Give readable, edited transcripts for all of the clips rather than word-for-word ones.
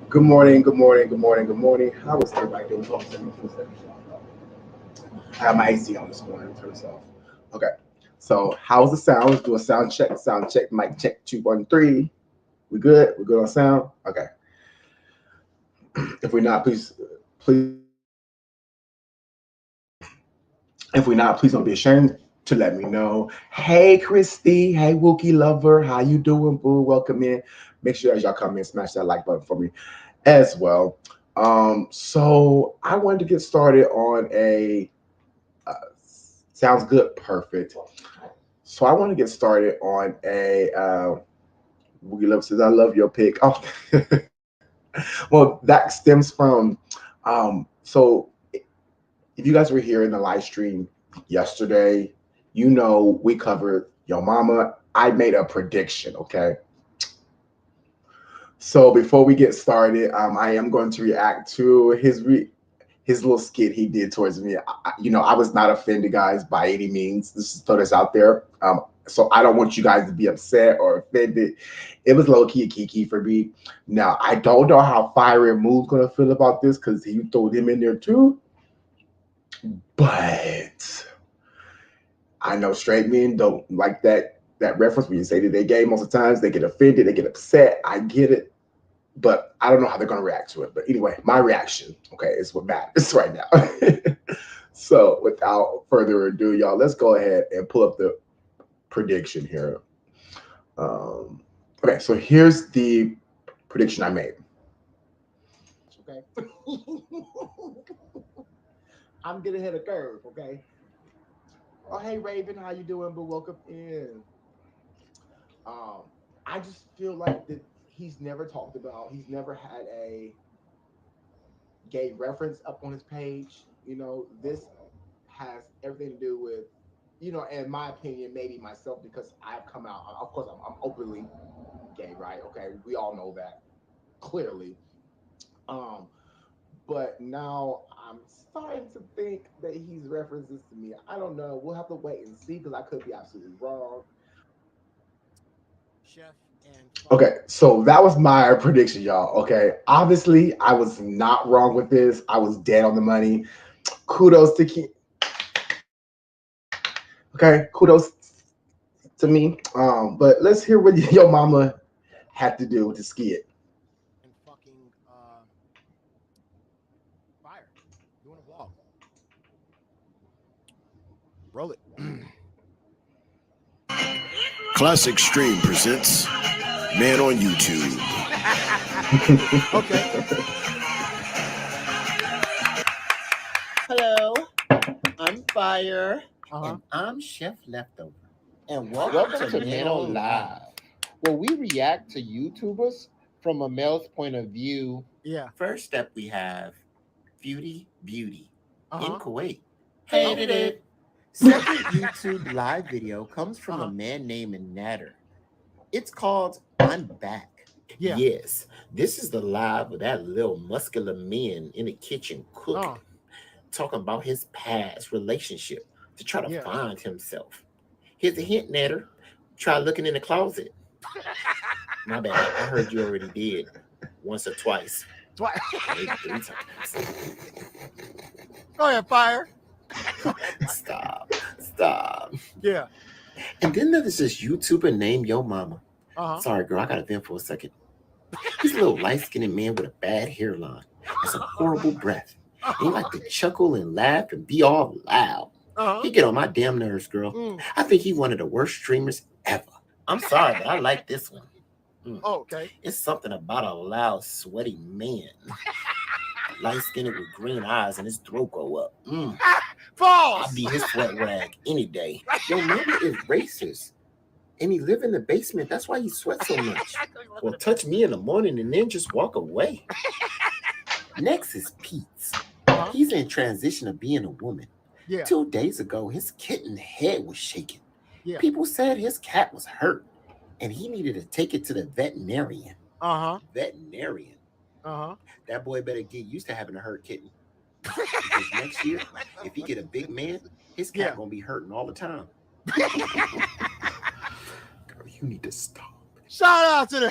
Good morning, good morning, good morning, good morning. How is everybody doing? I have my AC on this morning. Turn this off. Okay. So how's the sound? Let's do a sound check. Sound check. Mic check. 2, 1, 3. We good? We're good on sound? Okay. If we're not, please. If we're not, please don't be ashamed to let me know. Hey, Christy. Hey, Wookie lover. How you doing, boo? Welcome in. Make sure as y'all come in, smash that like button for me as well. So I wanted to get started on a sounds good, perfect. So I want to get started on a Wookie Love says I love your pick. Oh, well, that stems from so if you guys were here in the live stream yesterday, you know we covered Yo Mama. I made a prediction, okay? So before we get started, I am going to react to his little skit he did towards me. I was not offended, guys, by any means. Let's just throw this out there. So I don't want you guys to be upset or offended. It was low key kiki for me. Now I don't know how Fire and Moon's gonna feel about this because you threw him in there too. But I know straight men don't like that reference when you say that they gay. Most of the times they get offended, they get upset. I get it. But I don't know how they're going to react to it. But anyway, my reaction, okay, is what matters right now. So without further ado, y'all, let's go ahead and pull up the prediction here. Okay, so here's the prediction I made. Okay. I'm getting ahead of curve, okay? Oh, hey, Raven, how you doing? But welcome in. I just feel like that he's never talked about, he's never had a gay reference up on his page. This has everything to do with, in my opinion, maybe myself, because I've come out, of course, I'm openly gay, right? Okay, we all know that clearly. But now I'm starting to think that he's references to me. I don't know. We'll have to wait and see because I could be absolutely wrong. Chef and okay, so that was my prediction, y'all. Okay, obviously I was not wrong with this. I was dead on the money. Kudos to Keith. Okay, kudos to me. But let's hear what Yo Mama had to do to skit. and fucking Fire doing a vlog. Roll it. Classic Stream presents Man on YouTube. Okay. Hello, I'm Fire, Uh-huh. and I'm Chef Leftover. And welcome to Men on Live, where we react to YouTubers from a male's point of view. Yeah. First up, we have Beauty Beauty in Uh-huh. Kuwait. Hated it. Second YouTube live video comes from a man named Nader. It's called I'm Back. Yeah. Yes, this is the live with that little muscular man in the kitchen cooking, talking about his past relationship to try to find himself. Here's a hint, Nader. Try looking in the closet. My bad. I heard you already did. Once or twice. Maybe 3 times. Go ahead, Fire. Stop. Yeah. And then there's this YouTuber named Yo Mama. Sorry, girl, I got to vent for a second. He's a little light-skinned man with a bad hairline and some horrible breath. He like to chuckle and laugh and be all loud. He get on my damn nerves, girl. I think he one of the worst streamers ever. I'm sorry, but I like this one. Oh, okay. It's something about a loud, sweaty man. Light-skinned with green eyes and his throat go up. False! I'll be his sweat rag any day. Your mama is racist. And he live in the basement. That's why he sweats so much. Well, touch me in the morning and then just walk away. Next is Pete's. He's in transition of being a woman. 2 days ago, his kitten head was shaking. People said his cat was hurt, and he needed to take it to the veterinarian. Veterinarian. That boy better get used to having a hurt kitten. Because next year, if he get a big man, his cat gonna be hurting all the time. Girl, you need to stop. Shout out to the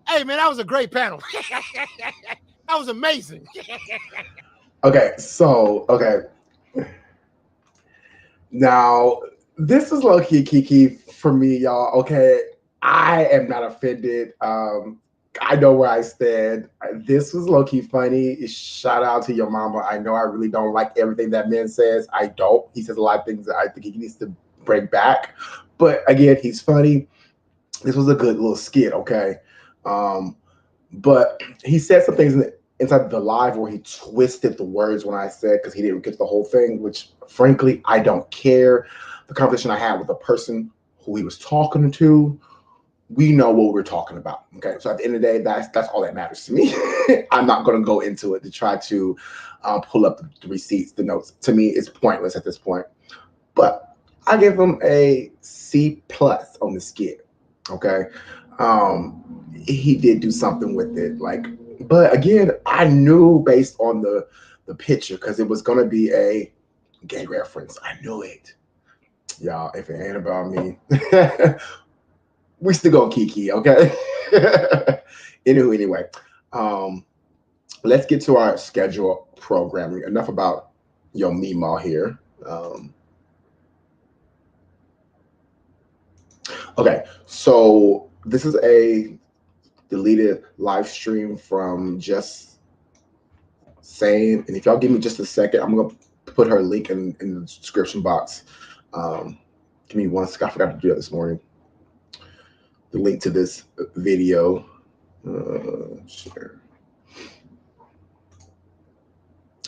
Hey man, that was a great panel. That was amazing. Okay. Now, this is low-key Kiki for me, y'all. Okay. I am not offended. I know where I stand. This was low-key funny. Shout out to your mama. I know I really don't like everything that man says. I don't. He says a lot of things that I think he needs to bring back. But again, he's funny. This was a good little skit, okay? But he said some things inside the live where he twisted the words when I said, because he didn't get the whole thing, which frankly, I don't care. The conversation I had with the person who he was talking to, we know what we're talking about. Okay. So at the end of the day, that's all that matters to me. I'm not going to go into it to try to pull up the receipts, the notes. To me, it's pointless at this point. But I give him a C+ on the skit. Okay. He did do something with it. But again, I knew based on the picture, because it was going to be a gay reference. I knew it. Y'all, if it ain't about me, we still go Kiki, okay? Anyway, let's get to our schedule programming. Enough about your Meemaw here. Okay, so this is a deleted live stream from just Sayin. And if y'all give me just a second, I'm gonna put her link in the description box. Give me one second. I forgot to do that this morning. The link to this video. Share.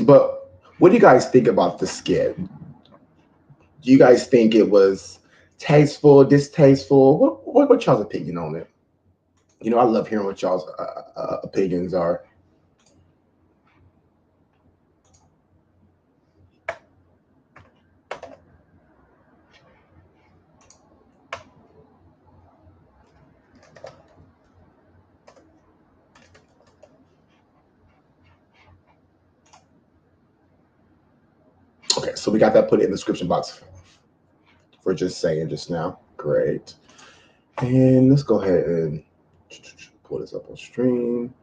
But what do you guys think about the skit? Do you guys think it was tasteful, distasteful? What y'all's opinion on it? You know, I love hearing what y'all's opinions are. Okay, so we got that put in the description box for just Sayin just now. Great. And let's go ahead and pull this up on stream.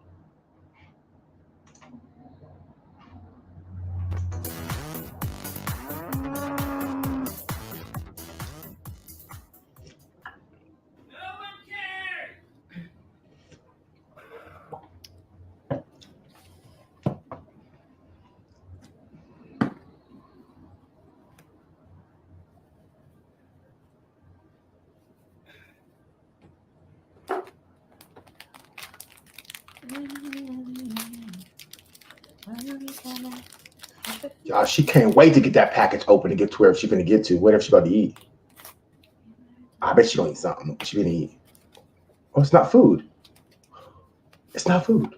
Y'all, she can't wait to get that package open and get to where she's gonna get to. Whatever she's about to eat. I bet she gonna eat something. She's gonna eat. Oh, it's not food. It's not food.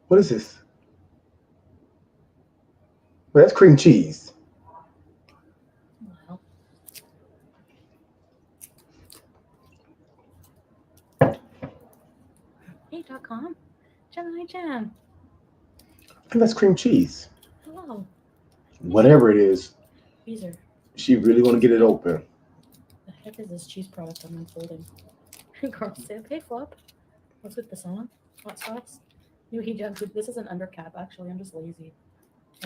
What is this? Well, that's cream cheese. Wow. Hey.com. Gemini Jam. I think that's cream cheese. Hello. Whatever it is. Freezer. She really want to get it open. The heck is this cheese product I'm unfolding? Girl said, hey Flop. What's with this on? Hot sauce? New hijab. This is an undercap, actually. I'm just lazy.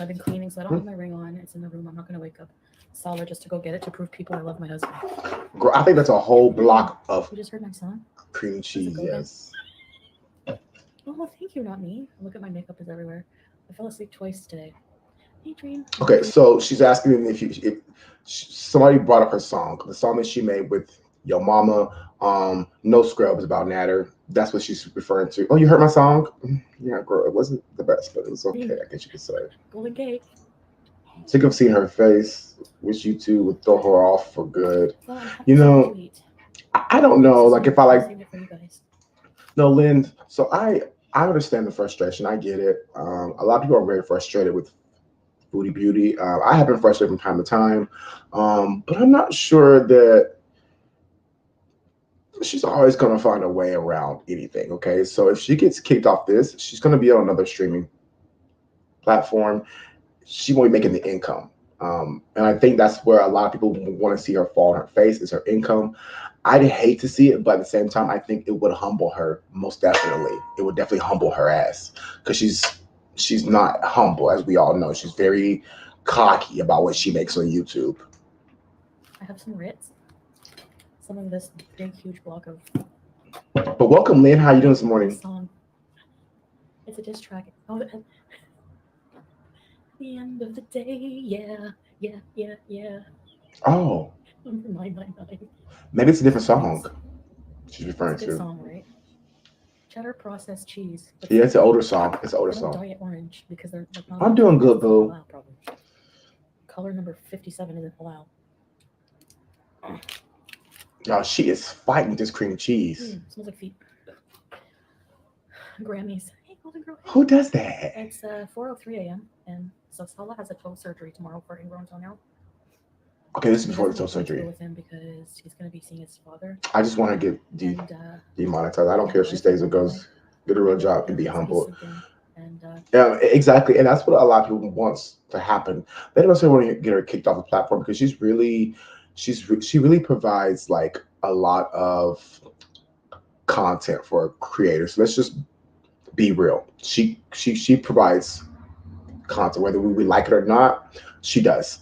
I've been cleaning, so I don't have my ring on. It's in the room. I'm not going to wake up Solar just to go get it to prove people I love my husband. Girl, I think that's a whole block of You just heard my song? cream cheese. Yes. Oh, thank you, not me. Look at my makeup is everywhere. I fell asleep twice today. Hey, Dream. Okay, so she's asking if somebody brought up her song, the song that she made with Yo Mama, No Scrubs about Natter. That's what she's referring to. Oh, you heard my song? Yeah, girl, it wasn't the best, but it was okay, I guess you could say. Golden Cake. Sick of seeing her face. Wish you two would throw her off for good. Well, I'm happy You know, to eat. I don't know, like if I like. Saved it for you guys. No, Lynn. So I understand the frustration. I get it. A lot of people are very frustrated with Foodie Beauty. I have been frustrated from time to time, but I'm not sure that she's always going to find a way around anything. Okay, so if she gets kicked off this, she's going to be on another streaming platform. She won't be making the income, and I think that's where a lot of people want to see her fall on her face is her income. I'd hate to see it, but at the same time, I think it would humble her. Most definitely, it would definitely humble her ass because she's not humble, as we all know. She's very cocky about what she makes on YouTube. I have some Ritz. Some of this big, huge block of. But welcome, Lynn. How you doing this morning? Song. It's a diss track. Oh, at the end of the day, yeah. Oh, Number 999. maybe it's a different song she's referring It's a good to. song, right? Cheddar processed cheese. Yeah, it's an older song. It's an older They don't song. dye it orange because they're not. I'm doing good, boo. Halal, probably. Color number 57 isn't allowed. Y'all, she is fighting with this cream cheese. Smells like feet. Grammys. Hey, Golden Girl. Who does that? It's 4:03 a.m. and so Salah has a toe surgery tomorrow for ingrown toenail. Okay, this is He before the doesn't toe want to go surgery. with him because he's going to be seeing his father. I just want to get And demonetized. I don't care if she stays or goes. Get a real job and be humble. And Yeah, exactly, and that's what a lot of people wants to happen. They don't necessarily want to get her kicked off the platform because she really provides like a lot of content for creators. Let's just be real. She provides content whether we like it or not. She does.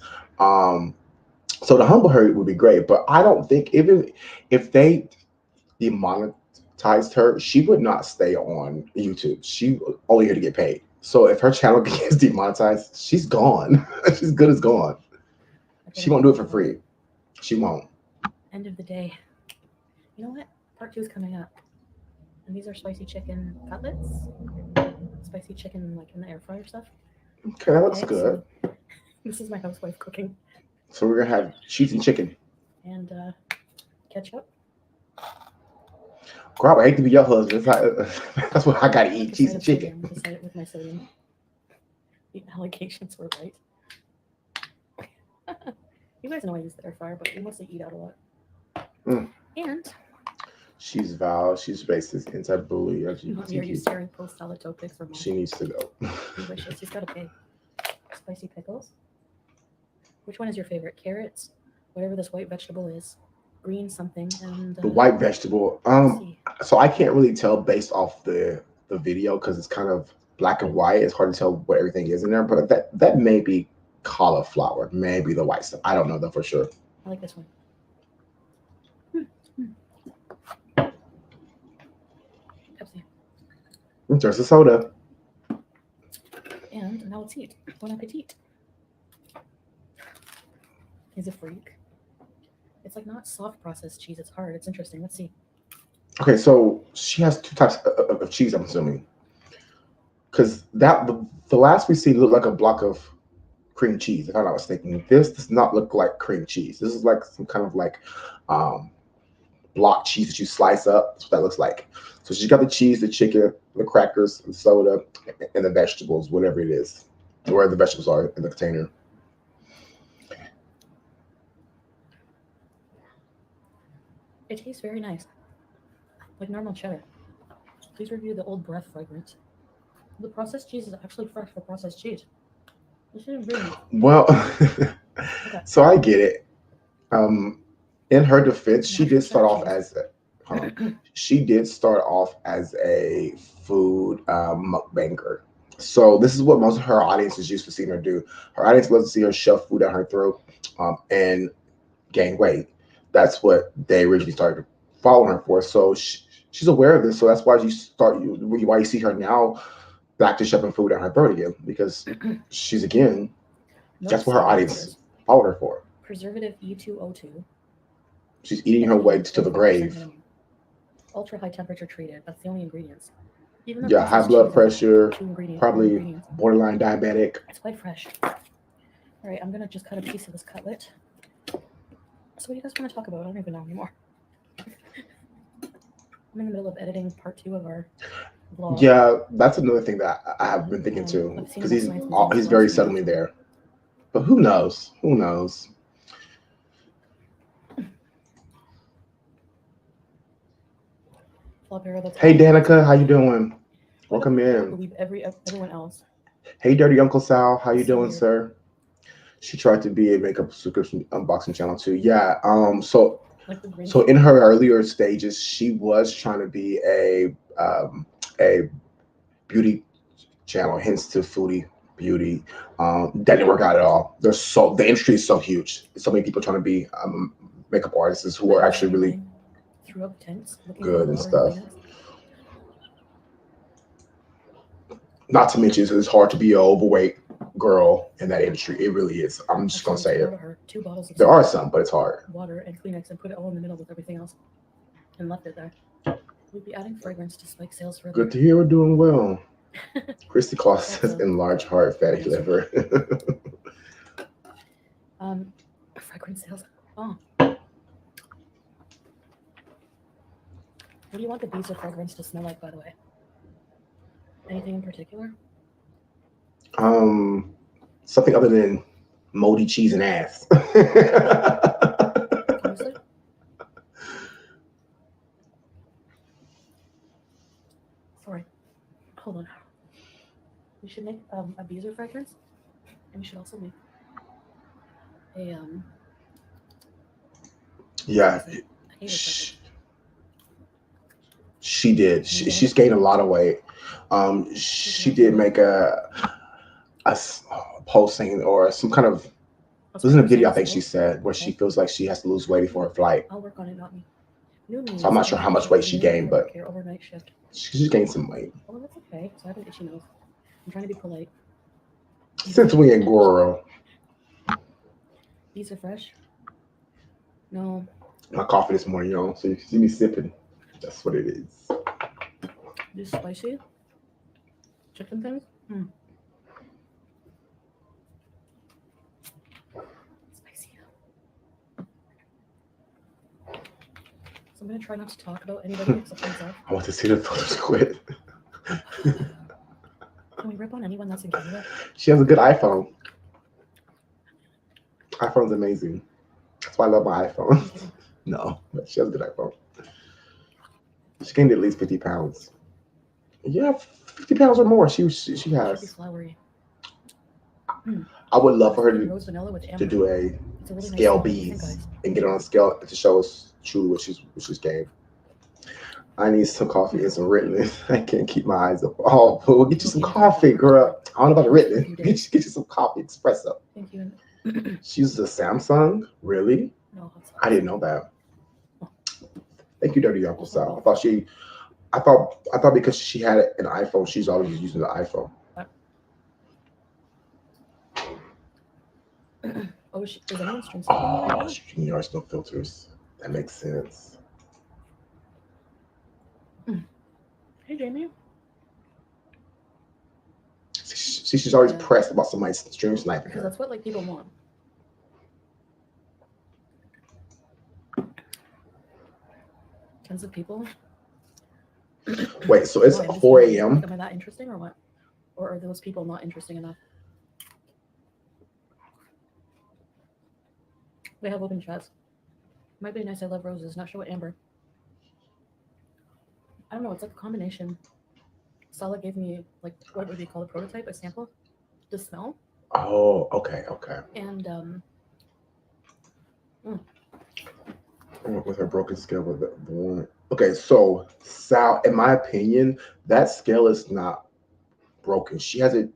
So to humble her would be great, but I don't think even if they demonetized her, she would not stay on YouTube. She only here to get paid. So if her channel gets demonetized, she's gone. She's good as gone. She won't do it for free. She won't. End of the day. You know what? Part 2 is coming up. And these are spicy chicken cutlets. Spicy chicken like in the air fryer stuff. Okay, that looks good. So this is my housewife cooking. So we're gonna have cheese and chicken. And ketchup. Girl, I hate to be your husband. That's what I gotta eat, cheese and chicken. With my sodium. The allegations were right. You guys know I use the air fryer, but we mostly eat out a lot. And she's Val. She's racist, anti-bully, LGBTQ. Are you staring post salad toe pics for mom? She needs to go. She's got to pay. Spicy pickles. Which one is your favorite? Carrots, whatever this white vegetable is, green something, and the white vegetable. So I can't really tell based off the video because it's kind of black and white. It's hard to tell what everything is in there, but that may be cauliflower, maybe the white stuff. I don't know though for sure. I like this one. Pepsi. There's a soda. And now let's eat. Bon appetit. He's a freak. It's like not soft processed cheese. It's hard. It's interesting. Let's see. Okay, so she has two types of cheese, I'm assuming. Because the last we see looked like a block of cream cheese, if I'm not mistaken. This does not look like cream cheese. This is like some kind of like block cheese that you slice up. That's what that looks like. So she's got the cheese, the chicken, the crackers, the soda, and the vegetables, whatever it is, where the vegetables are in the container. It tastes very nice, like normal cheddar. Please review the old breath fragrance. The processed cheese is actually fresh for processed cheese. This is really well. Okay. So I get it. In her defense, she did start off as she did start off as a food mukbanger. So this is what most of her audience is used to seeing her do. Her audience loves to see her shove food down her throat and gain weight. That's what they originally started following her for. So she's aware of this. So that's why why you see her now back to shoving food down her throat again, because she's again. That's what her audience followed her for. Preservative E2O2. She's eating her way to the grave. Ultra high temperature treated. That's the only ingredients. Yeah, high blood pressure, probably borderline diabetic. It's quite fresh. All right, I'm gonna just cut a piece of this cutlet. So what do you guys want to talk about? I don't even know anymore. I'm in the middle of editing part 2 of our vlog. Yeah, that's another thing that I have been thinking too, because he's very suddenly there. But who knows? Who knows? Hey Danica, how you doing? Welcome in. Everyone else. Hey Dirty Uncle Sal, how you doing, sir? She tried to be a makeup subscription unboxing channel too. Yeah. So in her earlier stages, she was trying to be a beauty channel, hence to foodie beauty. That didn't work out at all. The industry is so huge. There's so many people trying to be makeup artists who are actually really good and stuff. Not to mention, it's hard to be an overweight girl in that industry. It really is. I'm just gonna say it. There are some, but it's hard. Water and Kleenex and put it all in the middle with everything else, and left it there. We'd be adding fragrance to spike sales further. Good to hear we're doing well. Christy Claus says enlarged heart, fatty liver. Fragrance sales. Oh. What do you want the bees of fragrance to smell like, by the way? Anything in particular? Something other than moldy cheese and ass. Honestly? Sorry. Hold on. We should make a beezer fragrance, and we should also make a Yeah. She did. She's gained a lot of weight. She did make a posting or some kind of, it was in a video, I think she said, where she feels like she has to lose weight before her flight. I'll work on it, not me. So I'm not sure how much weight she gained, but overnight shift. She gained some weight. Oh, that's okay. So I have an itchy nose. I'm trying to be polite. Since we ain't girl. These are fresh? No. My coffee this morning, y'all. So you can see me sipping. That's what it is. This spicy? Chicken things? Spicy. So I'm gonna try not to talk about anybody except myself. I want to see the photos quit. Can we rip on anyone that's in Canada? She has a good iPhone. iPhone's amazing. That's why I love my iPhone. No, but she has a good iPhone. She gained at least 50 pounds. Yeah, 50 pounds or more. She has. Flowery. I would love for her to do a scale bees and get on a scale to show us truly what she's gained. I need some coffee and some Ritalin. I can't keep my eyes up. Oh, we'll get you some coffee, girl. I don't know about the Ritalin. Get you some coffee, espresso. Thank you. She uses a Samsung? Really? No, I didn't know that. Thank you, Dirty Uncle Sal. I thought because she had an iPhone, she's always using the iPhone. Oh, is anyone streaming? Oh, she's using yours, no filters. That makes sense. Hey, Jamie. See, she's always pressed about somebody's stream sniping her. Because that's what people want. Tens of people. Wait, so it's 4 a.m.? Am I that interesting or what? Or are those people not interesting enough? They have open chats. Might be nice. I love roses. Not sure what amber. I don't know. It's like a combination. Sala gave me, like, what would you call a prototype? A sample? To smell. Oh, okay. And, with her broken scale with the one. Okay, so Sal, in my opinion, that scale is not broken. She has it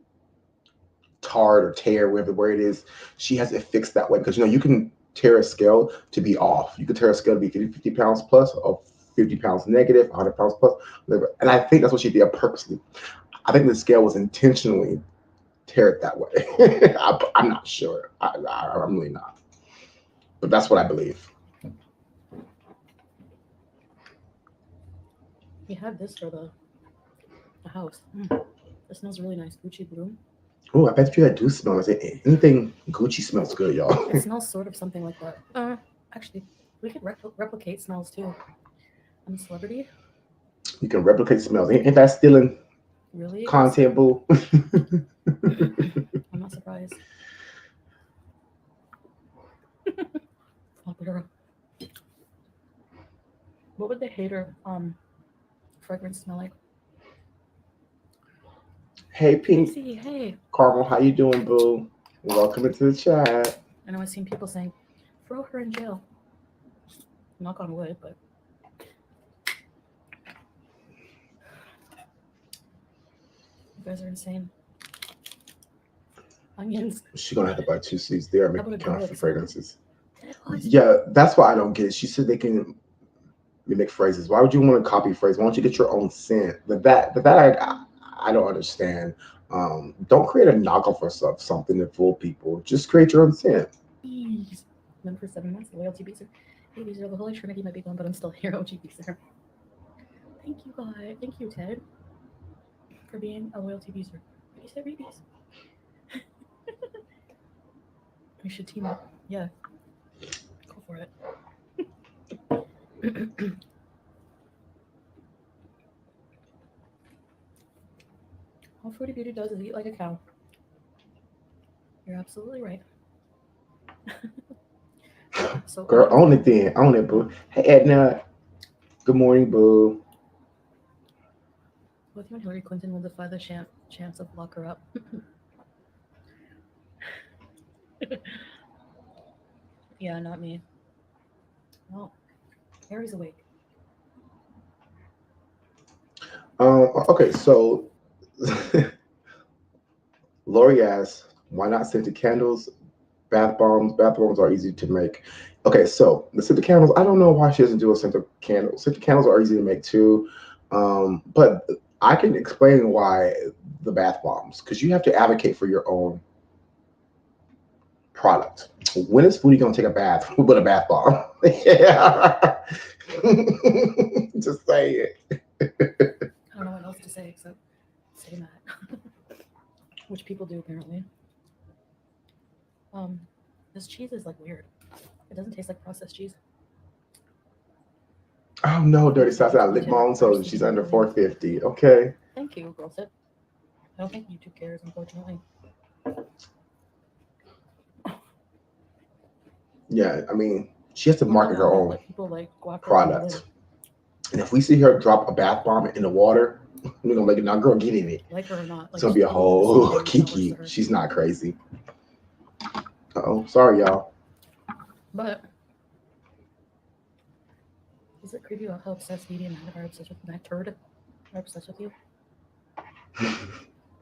tarred or tear, whatever the word is. She has it fixed that way because you can tear a scale to be off. You could tear a scale to be 50 pounds plus or 50 pounds negative, 100 pounds plus, whatever. And I think that's what she did purposely. I think the scale was intentionally teared that way. I'm not sure. I'm really not. But that's what I believe. We have this for the house. It smells really nice. Gucci Bloom. Oh, I bet you that do smell. Anything Gucci smells good, y'all. It smells sort of something like that. Actually, we could replicate smells too. I'm a celebrity. You can replicate smells. Ain't that stealing really content, boo? I'm not surprised. What would the hater fragrance smell like? Hey, Pink. Casey, hey. Carmel, how you doing, boo? Welcome into the chat. I know I've seen people saying, throw her in jail. Knock on wood, but... You guys are insane. Onions. She's going to have to buy 2 seeds there and make How it about count a for garlic fragrances. Oh, Yeah, that's what I don't get. She said they can mimic phrases. Why would you want to copy phrase? Why don't you get your own scent? But that I don't understand. Don't create a knockoff of something to fool people. Just create your own scent. Then for 7 months, the loyalty beaser. Hey, Beezer, the Holy Trinity might be gone, but I'm still here, OG Beezer. Thank you, God. Thank you, Ted, for being a loyalty beezer. You said rebees. We should team up. Yeah. Go for it. All Fruity Beauty does is eat like a cow. You're absolutely right. So Girl, own it then. Own it, boo. Hey, Edna. Good morning, boo. With you and Hillary Clinton will defy the chance of lock her up. Yeah, not me. No. Harry's awake. Okay, so Lori asks, why not scented candles? Bath bombs. Bath bombs are easy to make. Okay, so the scented candles, I don't know why she doesn't do a scented candle. Scented candles are easy to make too. But I can explain why the bath bombs, because you have to advocate for your own product. When is Foodie gonna take a bath with a bath bomb? Yeah. Just say it. I don't know what else to say except say that. Which people do apparently. This cheese is like weird. It doesn't taste like processed cheese. Oh no, Dirty Sauce out lip balm, so she's under 450. Okay. Thank you, girl. I don't think YouTube cares, unfortunately. Yeah, I mean, she has to market her own go product. And if we see her drop a bath bomb in the water, we're gonna now, girl, get in it. Like her or not. It's gonna be a whole kiki. She's not crazy. Uh-oh, sorry, y'all. But is it creepy about how obsessed Edie and Matt are obsessed with that turd? Are obsessed with you?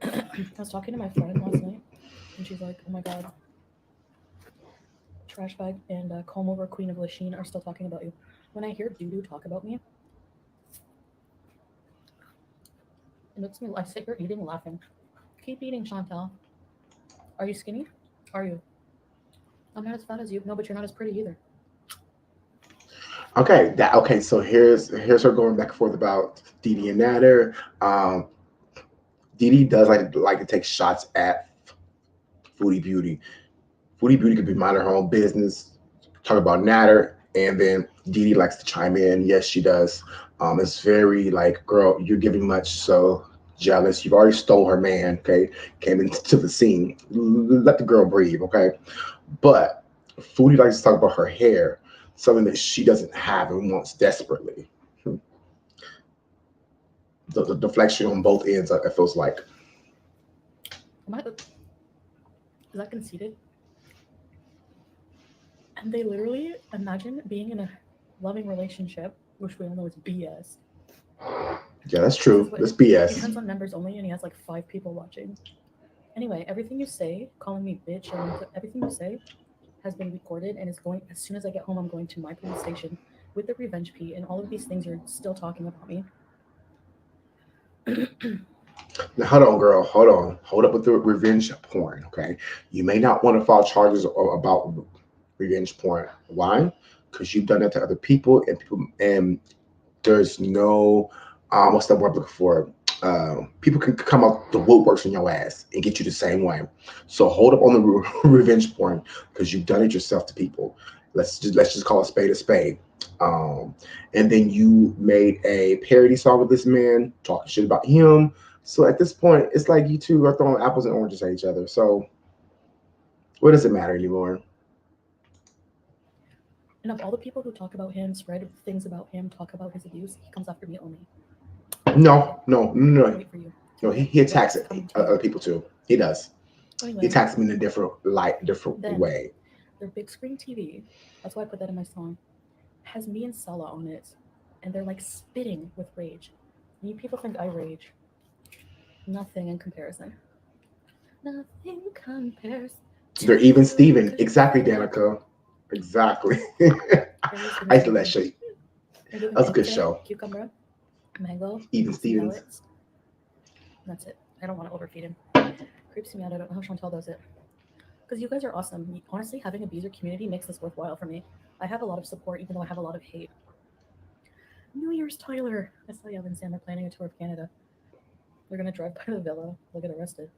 I was talking to my friend last night, and she's like, "Oh my god, Trash Bag and Comb Over Queen of Lachine are still talking about you." When I hear Doodoo talk about me, it makes me. I sit here eating, laughing. Keep eating, Chantal. Are you skinny? Are you? I'm not as fat as you. No, but you're not as pretty either. Okay, so here's her going back and forth about Dee and Natter. Dee does like to take shots at Foodie Beauty. Foodie Beauty could be minding her own business, talk about Natter, and then Dee likes to chime in. Yes, she does. It's very like, girl, you're giving much, so jealous. You've already stole her man, okay? Came into the scene. Let the girl breathe, okay? But Foodie likes to talk about her hair, something that she doesn't have and wants desperately. The deflection on both ends, it feels like. Is that conceited? And they literally imagine being in a loving relationship, which we all know is BS. Yeah, that's true. That's He BS. turns on members only, and he has like 5 people watching. Anyway, everything you say, calling me bitch, and everything you say has been recorded and is going. As soon as I get home, I'm going to my police station with the revenge P and all of these things you're still talking about me. Now, hold on, girl. Hold on. Hold up with the revenge porn, okay? You may not want to file charges about revenge porn. Why? Because you've done that to other people, and there's no what's the word I'm looking for? People can come up the woodworks in your ass and get you the same way. So hold up on the revenge porn because you've done it yourself to people. Let's just call a spade a spade. And then you made a parody song with this man talking shit about him. So at this point, it's like you two are throwing apples and oranges at each other. So what does it matter anymore? And of all the people who talk about him, spread things about him, talk about his abuse, he comes after me only. No. Wait for you. No, he attacks other people too. He does. Anyway, He attacks them in a different way. Their big screen TV, that's why I put that in my song, has me and Sella on it, and they're like spitting with rage. You people think I rage. Nothing in comparison. Nothing compares. They're even Steven. Exactly, Danica. Exactly. I used to that shit. That was a good show. Cucumber, mango, Even Stevens. Pellets. That's it. I don't want to overfeed him. Creeps me out. I don't know how Chantal does it. Because you guys are awesome. Honestly, having a Beezer community makes this worthwhile for me. I have a lot of support, even though I have a lot of hate. New Year's, Tyler. I saw Yav and Sam are planning a tour of Canada. They're going to drive by the villa. They'll get arrested.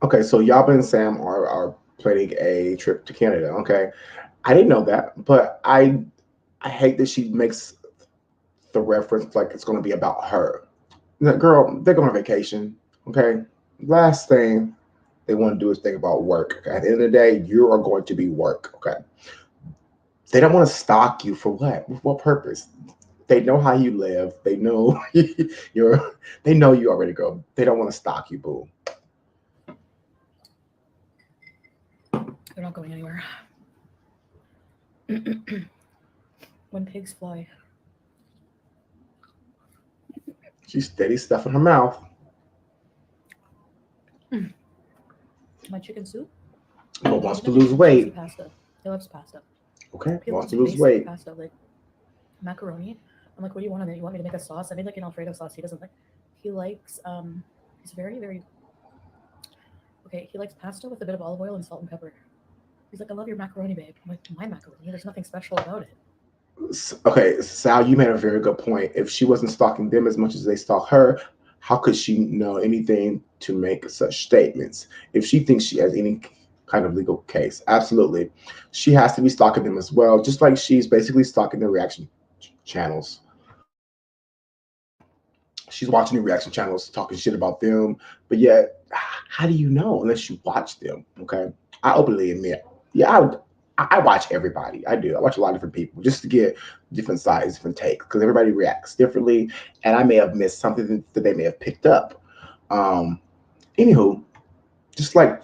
Okay, so Yaba and Sam are planning a trip to Canada. Okay, I didn't know that, but I hate that she makes the reference like it's going to be about her. Girl, they're going on vacation. Okay, last thing they want to do is think about work. Okay? At the end of the day, you are going to be work. Okay, they don't want to stalk you for what? With what purpose? They know how you live. They know They know you already, girl. They don't want to stalk you, boo. They're not going anywhere. When pigs fly. She's steady stuffing her mouth. My chicken soup. But wants to lose weight. Pasta. He loves pasta. Okay, he wants to lose weight. Pasta, like macaroni. I'm like, what do you want on it? You want me to make a sauce? I made like an Alfredo sauce. He doesn't like. He likes. He's very, very. Okay, he likes pasta with a bit of olive oil and salt and pepper. He's like, I love your macaroni, babe. I'm like, my macaroni? There's nothing special about it. Okay, Sal, you made a very good point. If she wasn't stalking them as much as they stalk her, how could she know anything to make such statements? If she thinks she has any kind of legal case, absolutely. She has to be stalking them as well, just like she's basically stalking their reaction channels. She's watching the reaction channels, talking shit about them, but yet, how do you know unless you watch them? Okay, I openly admit, yeah, I watch everybody. I do. I watch a lot of different people just to get different sides, different takes, because everybody reacts differently, and I may have missed something that they may have picked up. Anywho, just like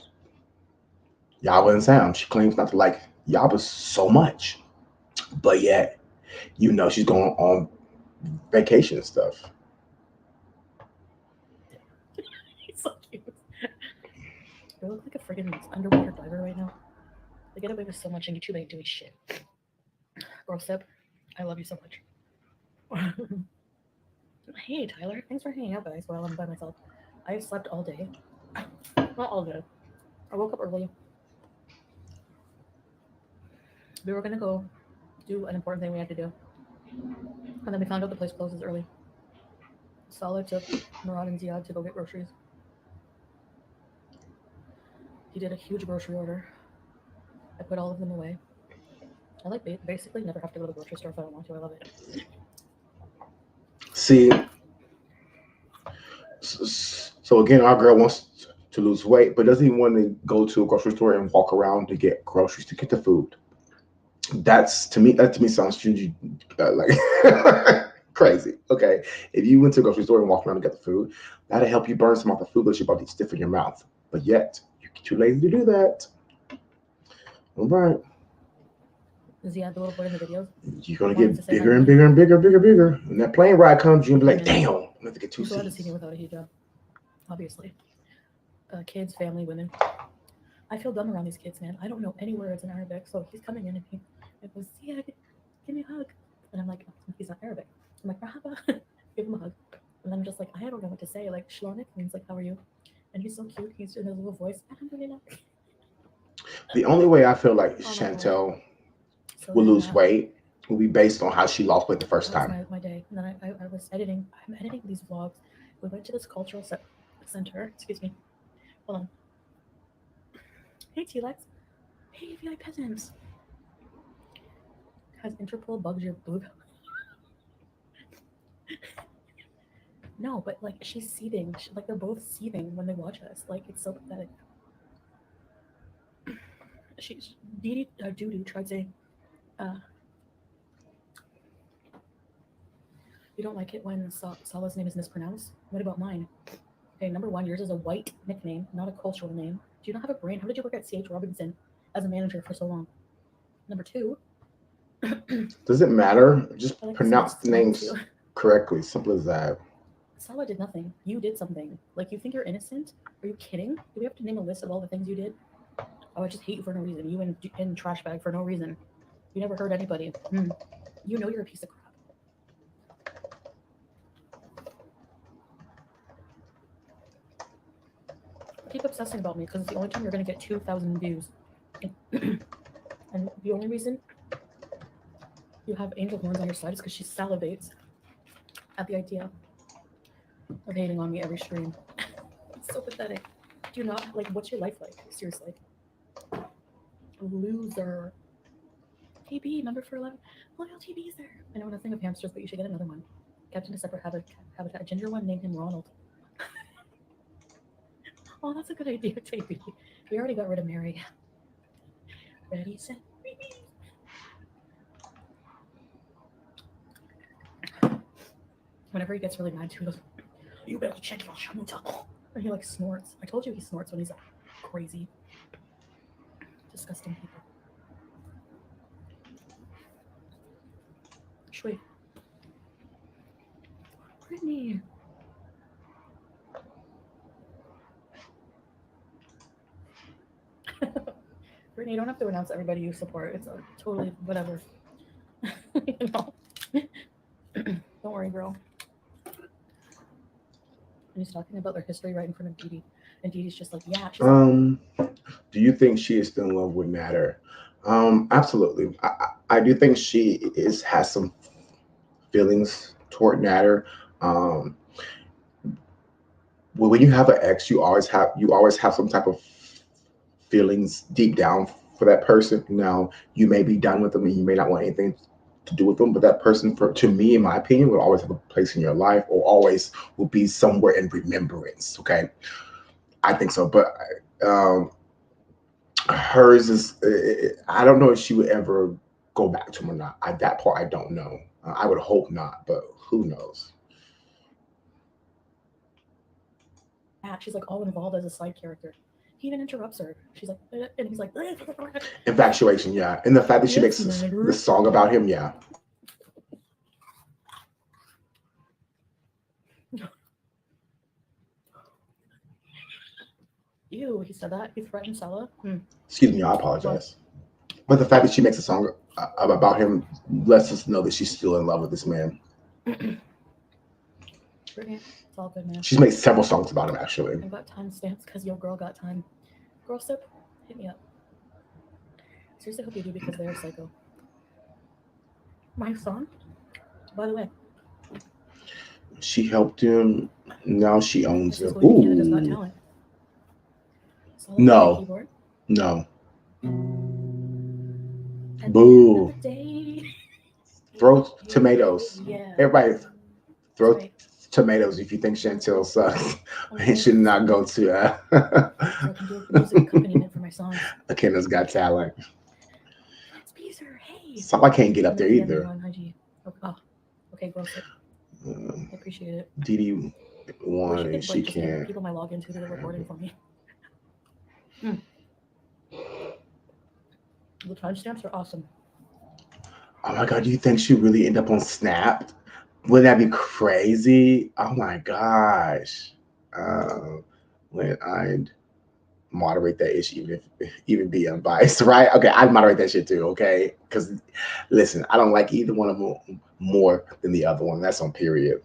Yaba and Sam, she claims not to like Yaba so much, but yet, she's going on vacation and stuff. He's so cute. They look like a friggin' underwater diver right now. They get away with so much, and YouTube ain't doing shit. Girl Sip, I love you so much. Hey, Tyler. Thanks for hanging out, guys, while I'm by myself. I slept all day. Not all day. I woke up early. We were going to go do an important thing we had to do. And then we found out the place closes early. Salah took Murad and Ziad to go get groceries. He did a huge grocery order. I put all of them away. I like basically never have to go to the grocery store if I don't want to. I love it. See, so again, our girl wants to lose weight, but doesn't even want to go to a grocery store and walk around to get groceries to get the food. That to me sounds like crazy. Okay, if you went to a grocery store and walked around to get the food, that'll help you burn some of the food that you're about to stiff in your mouth. But yet, you're too lazy to do that. All right. Is he the little boy in the videos? You're gonna get bigger and bigger and bigger, bigger, bigger. When that plane ride comes, you're gonna be like, damn, I'm gonna have to get 2 seats. You're allowed to seats. see me without a hijab, obviously. Kids, family, women. I feel dumb around these kids, man. I don't know any words in Arabic, so he's coming in and he goes, yeah, give me a hug. And I'm like, he's not Arabic. I'm like, Rahaba, give him a hug. And I'm just like, I don't know what to say. Like, shlonik means like, how are you? And he's so cute. He's in his little voice. The only way I feel like Chantel will lose weight will be based on how she lost weight the first time. My day. And then I was editing. I'm editing these vlogs. We went to this cultural center. Excuse me. Hold on. Hey, T-Lex. Hey, if you like peasants. Has Interpol bugged your boob? No, but like she's seething. Like they're both seething when they watch us. Like it's so pathetic. She's Dudu tried saying, you don't like it when Salah's name is mispronounced? What about mine? Okay, number one, yours is a white nickname, not a cultural name. Do you not have a brain? How did you work at C.H. Robinson as a manager for so long? Number two. Does it matter? Just pronounce the names correctly. Simple as that. Salah did nothing. You did something. Like, you think you're innocent? Are you kidding? Do we have to name a list of all the things you did? Oh, I just hate you for no reason. You and trash bag for no reason. You never hurt anybody. You know you're a piece of crap. Keep obsessing about me because it's the only time you're going to get 2,000 views. And the only reason you have angel horns on your side is because she salivates at the idea of hating on me every stream. It's so pathetic. Do you not, like, what's your life like? Seriously. Loser. TB, number 411. Look how TB is there. I know nothing of hamsters, but you should get another one. Kept in a separate habitat. A ginger one, named him Ronald. Oh, that's a good idea, TB. We already got rid of Mary. Ready, set, ready. Whenever he gets really mad, he goes, you better check your shamuta. And he like snorts. I told you he snorts when he's crazy. Disgusting people. Shui. Brittany. Brittany, you don't have to announce everybody you support. It's totally whatever. You know? Don't worry, girl. And he's talking about their history right in front of Dee Dee. And Dee Dee's just like, yeah. She's do you think she is still in love with Nader? Absolutely. I do think she has some feelings toward Nader. Well, when you have an ex, you always have some type of feelings deep down for that person. Now, you may be done with them and you may not want anything to do with them, but that person, to me, in my opinion, will always have a place in your life, or always will be somewhere in remembrance. Okay, I think so. But hers is, I don't know if she would ever go back to him or not. That part I don't know. I would hope not, but who knows? She's like all involved as a side character. He even interrupts her. She's like, and he's like, infatuation, yeah. And the fact that she makes this song about him, yeah. Ew, he said that. He threatened Salah. Excuse me, I apologize. But the fact that she makes a song about him lets us know that she's still in love with this man. It's all good, man. She's made several songs about him, actually. I've got timestamps because your girl got time. Girl sip, hit me up. Seriously, hope you do because they're psycho. My song, by the way. She helped him. Now she owns him. Ooh. Canada's Got Talent. No. No. Boo. Throw tomatoes. Yeah. Everybody throw tomatoes if you think Chantel sucks. It should not go to So I can do music accompaniment for my songs. Canada's Got Talent. It's Beezer, hey. So I can't get up there either. Oh, okay, girl. I appreciate it. Dee Dee won and she can't. People might log into the recording for me. The timestamps are awesome. Oh my God, do you think she really end up on Snapped? Wouldn't that be crazy? Oh my gosh. When I'd moderate that issue, even be unbiased, right? Okay, I'd moderate that shit too, okay? Because listen, I don't like either one of them more than the other one. That's on period.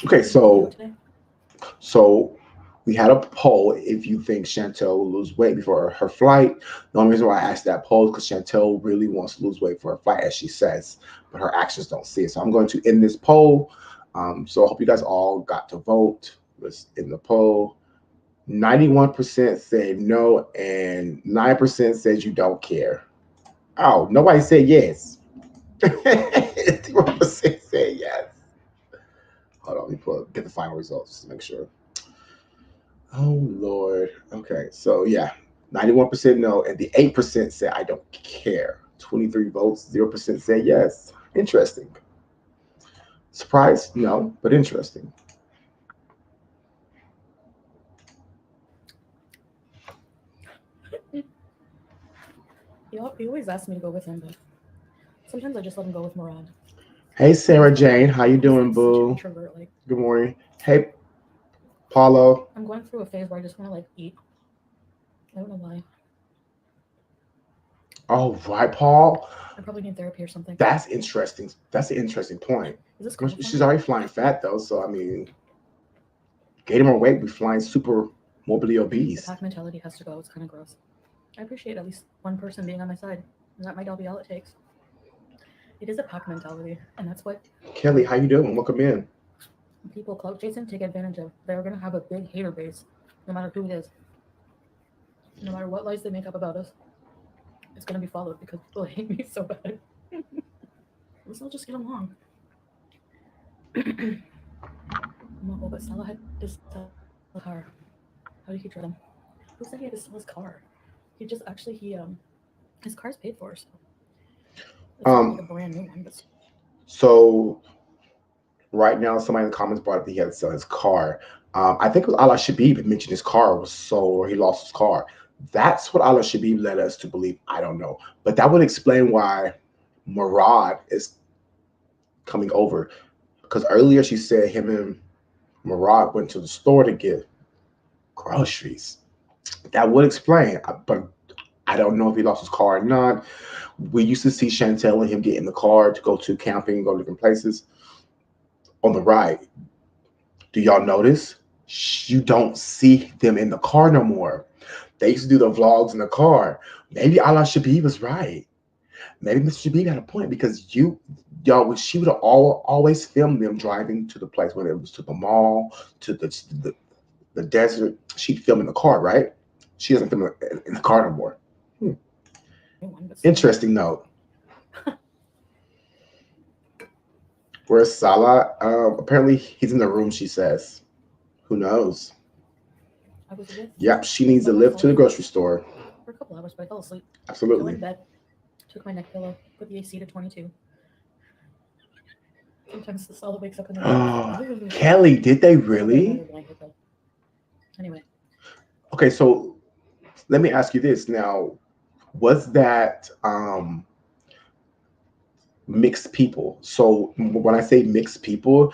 Okay, so we had a poll if you think Chantel will lose weight before her flight. The only reason why I asked that poll is because Chantel really wants to lose weight for her flight, as she says, but her actions don't see it. So I'm going to end this poll. So I hope you guys all got to vote. Let's end the poll. 91% said no, and 9% said you don't care. Oh, nobody said yes. 51% said yes. Hold on, let me get the final results just to make sure. Oh Lord. Okay, so yeah, 91% no, and the 8% said I don't care. 23 votes, 0% said yes. Interesting. Surprised? No, but interesting. He always asks me to go with him, but sometimes I just let him go with Murad. Hey Sarah Jane, how you doing, boo? Introvert, like. Good morning. Hey Paulo. I'm going through a phase where I just want to like eat. I don't know why. Oh right, Paul. I probably need therapy or something. That's interesting. That's an interesting point. She's already flying fat though, so I mean, gain more weight, be flying super morbidly obese. The pack mentality has to go. It's kind of gross. I appreciate at least one person being on my side, and that might all be all it takes. It is a pack mentality, and that's what Kelly, how you doing? Welcome in. People cloak Jason take advantage of. They're gonna have a big hater base, no matter who it is. No matter what lies they make up about us, it's gonna be followed because people hate me so bad. Let's all just get along. Oh, but Salah had to sell a car. How did he drive them? Who said he had to sell his car? He just actually his car's paid for, so it's not like a brand new one. But so right now, somebody in the comments brought up that he had to sell his car. I think it was Allah Shabib mentioned his car was sold or he lost his car. That's what Allah Shabib led us to believe. I don't know, but that would explain why Murad is coming over, because earlier she said him and Murad went to the store to get groceries. That would explain, but I don't know if he lost his car or not. We used to see Chantel and him get in the car to go to camping, go to different places on the ride. Do y'all notice? You don't see them in the car no more. They used to do the vlogs in the car. Maybe Allah Shabib was right. Maybe Mr. Shabib had a point, because she would have always filmed them driving to the place, whether it was to the mall, to the desert. She'd film in the car, right? She doesn't film in the car no more. Interesting note. Where's Salah? Apparently he's in the room, she says. Who knows? Yep, she needs a lift to the grocery store. For a couple hours, but I fell asleep. Absolutely. I went to bed, took my neck pillow, put the AC to 22. Sometimes Salah wakes up in the morning. Kelly, did they really? Anyway. Okay, so let me ask you this now. Was that mixed people? So when I say mixed people,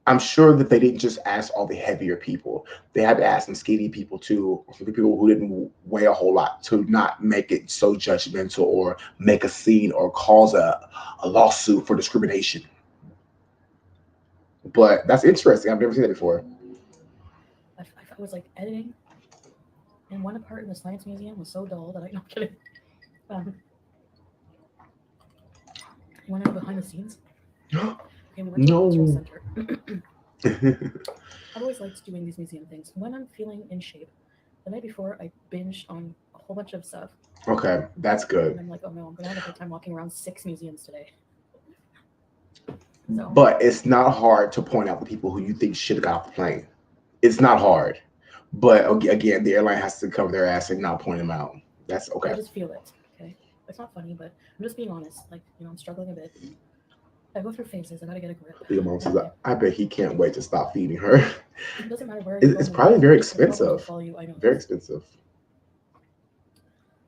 I'm sure that they didn't just ask all the heavier people. They had to ask some skinny people too, or people who didn't weigh a whole lot, to not make it so judgmental or make a scene or cause a lawsuit for discrimination. But that's interesting. I've never seen that before. I was like editing, and one part in the Science Museum was so dull that I'm kidding. When I went behind the scenes. Okay, we went to the cultural center. I've always liked doing these museum things. When I'm feeling in shape, the night before I binged on a whole bunch of stuff. Okay, that's good. And I'm like, oh no, I'm gonna have a good time walking around 6 museums today. So. But it's not hard to point out the people who you think should have got off the plane. It's not hard. But again, the airline has to cover their ass and not point them out. That's okay. I just feel it. Okay, it's not funny, but I'm just being honest. Like, I'm struggling a bit. I go through phases. I gotta get a grip. Your mom says, I bet he can't wait to stop feeding her. It doesn't matter where. It's probably very expensive. Very expensive.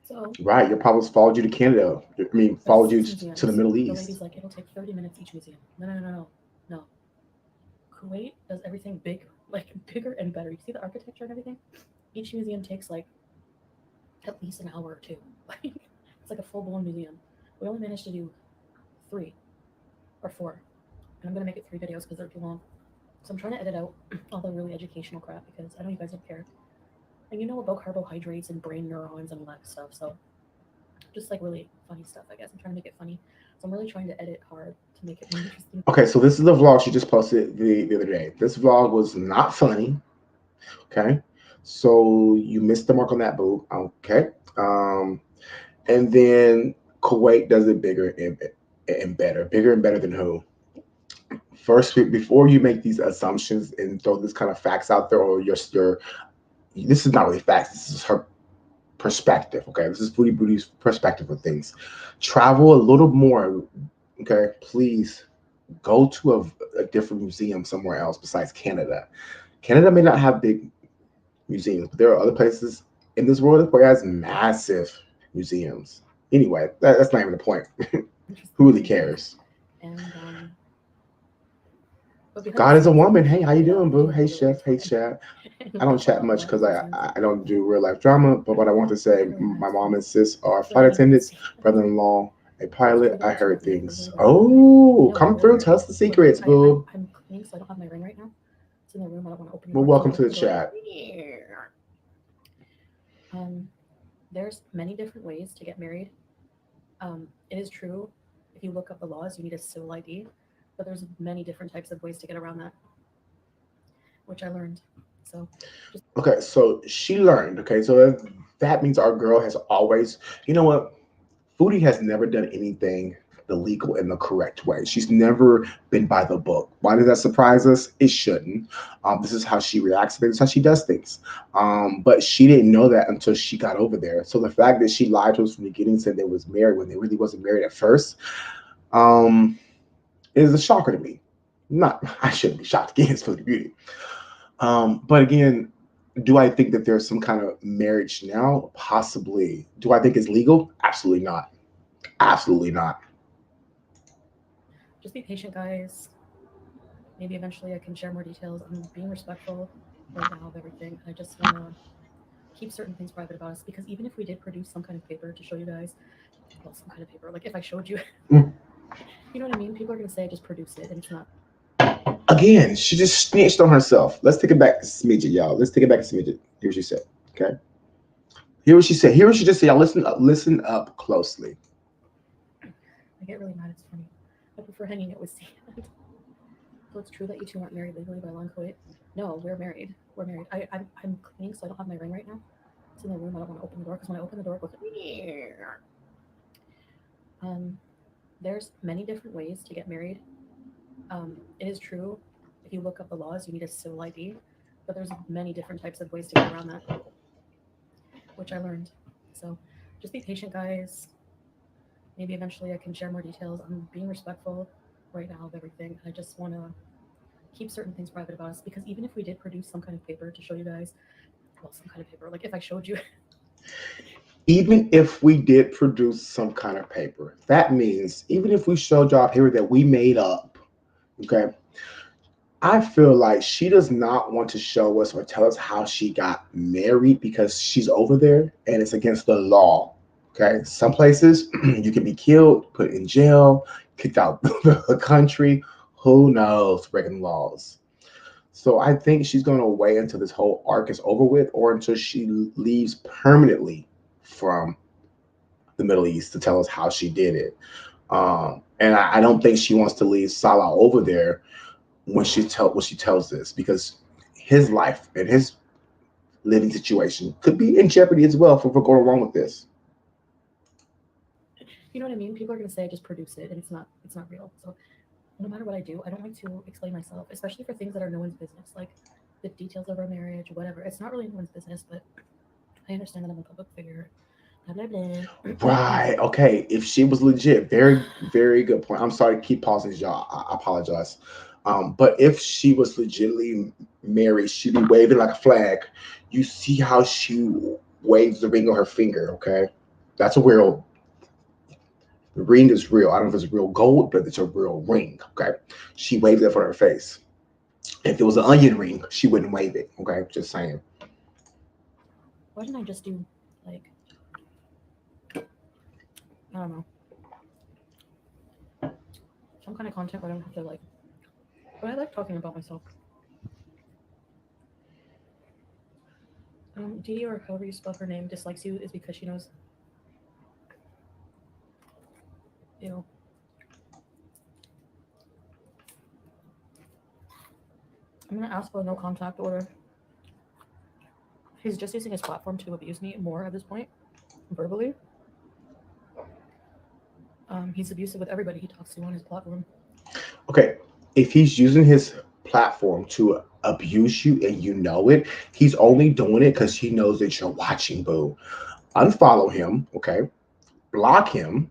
So Right, your problems followed you to Canada. I mean, there's followed you 6 to the museums. Middle The East. lady's like, it'll take 30 minutes each museum. No. Kuwait does everything big, like bigger and better. You see the architecture and everything? Each museum takes like at least an hour or two. Like it's like a full-blown museum. We only managed to do 3 or 4. And I'm gonna make it 3 videos because they're too long. So I'm trying to edit out all the really educational crap because I know you guys don't care. And you know about carbohydrates and brain neurons and all that stuff. So just like really funny stuff, I guess. I'm trying to make it funny. So I'm really trying to edit hard to make it more interesting. Okay, so this is the vlog she just posted the other day. This vlog was not funny. Okay, so you missed the mark on that, boo. Okay, and then Kuwait does it bigger and better. Bigger and better than who? First, before you make these assumptions and throw this kind of facts out there, or your this is not really facts. This is her perspective. Okay, this is Foodie Booty's perspective of things. Travel a little more. Okay, please go to a different museum somewhere else besides Canada. Canada may not have big museums, but there are other places in this world where it has massive museums. Anyway, that's not even the point. Who really cares? And God is a woman. Hey, how you doing, boo? Hey, chef. Hey, chat. I don't chat much because I don't do real life drama. But what I want to say, my mom and sis are flight attendants, brother-in-law, a pilot. I heard things. Oh, come through. Tell us the secrets, boo. I'm cleaning, so I don't have my ring right now. It's in the room. I don't want to open it. Well, welcome to the chat. There's many different ways to get married. It is true. If you look up the laws, you need a civil ID, but there's many different types of ways to get around that, which I learned. So, okay, so she learned. Okay, so that means our girl has always, you know what? Foodie has never done anything the legal and the correct way. She's never been by the book. Why does that surprise us? It shouldn't. This is how she reacts to things, how she does things. But she didn't know that until she got over there. So the fact that she lied to us from the beginning, said they was married when they really wasn't married at first, is a shocker to me. I shouldn't be shocked again. It's Foodie Beauty. But again, do I think that there's some kind of marriage now? Possibly. Do I think it's legal? Absolutely not. Absolutely not. Just be patient, guys. Maybe eventually I can share more details. I'm being respectful right now of everything. I just want to keep certain things private about us because even if we did produce some kind of paper to show you guys, well, some kind of paper, like if I showed you, you know what I mean? People are going to say I just produced it and it's not. Again, she just snitched on herself. Let's take it back to smidget, y'all. Let's take it back to smidget. Here's what she said. Okay. Hear what she said. Hear what she just said. Y'all listen up closely. I get really mad. It's funny. I prefer hanging out with Sayin. So it's true that you two aren't married legally by law in Kuwait? No, we're married. We're married. I'm cleaning, so I don't have my ring right now. It's in the room. I don't want to open the door because when I open the door, it goes. There's many different ways to get married. It is true. If you look up the laws, you need a civil ID, but there's many different types of ways to get around that, which I learned. So just be patient, guys. Maybe eventually I can share more details. I'm being respectful right now of everything. I just want to keep certain things private about us because even if we did produce some kind of paper to show you guys, well, some kind of paper, like if I showed you. Even if we did produce some kind of paper, that means even if we showed y'all a paper that we made up, okay, I feel like she does not want to show us or tell us how she got married because she's over there and it's against the law. Okay, some places you can be killed, put in jail, kicked out the country. Who knows, breaking laws. So I think she's going to wait until this whole arc is over with or until she leaves permanently from the Middle East to tell us how she did it. And I don't think she wants to leave Salah over there when she tells this because his life and his living situation could be in jeopardy as well if we're going wrong with this. You know what I mean? People are going to say I just produce it and it's not real. So no matter what I do, I don't like to explain myself, especially for things that are no one's business, like the details of our marriage, whatever. It's not really no one's business, but I understand that I'm a public figure. Blah, blah, blah. Right. Okay. If she was legit, very, very good point. I'm sorry to keep pausing, y'all. I apologize. But if she was legitimately married, she'd be waving like a flag. You see how she waves the ring on her finger, okay? That's a real the ring is real. I don't know if it's real gold, but it's a real ring. Okay. She waved it in front of her face. If it was an onion ring, she wouldn't wave it. Okay, just saying. Why didn't I just do like I don't know some kind of content where I don't have to like. But I like talking about myself. Dee, or however you spell her name, dislikes you is because she knows. Ew. I'm gonna ask for a no contact order. He's just using his platform to abuse me more at this point, verbally. He's abusive with everybody he talks to on his platform. Okay, if he's using his platform to abuse you and you know it, he's only doing it because he knows that you're watching, boo. Unfollow him, okay? Block him,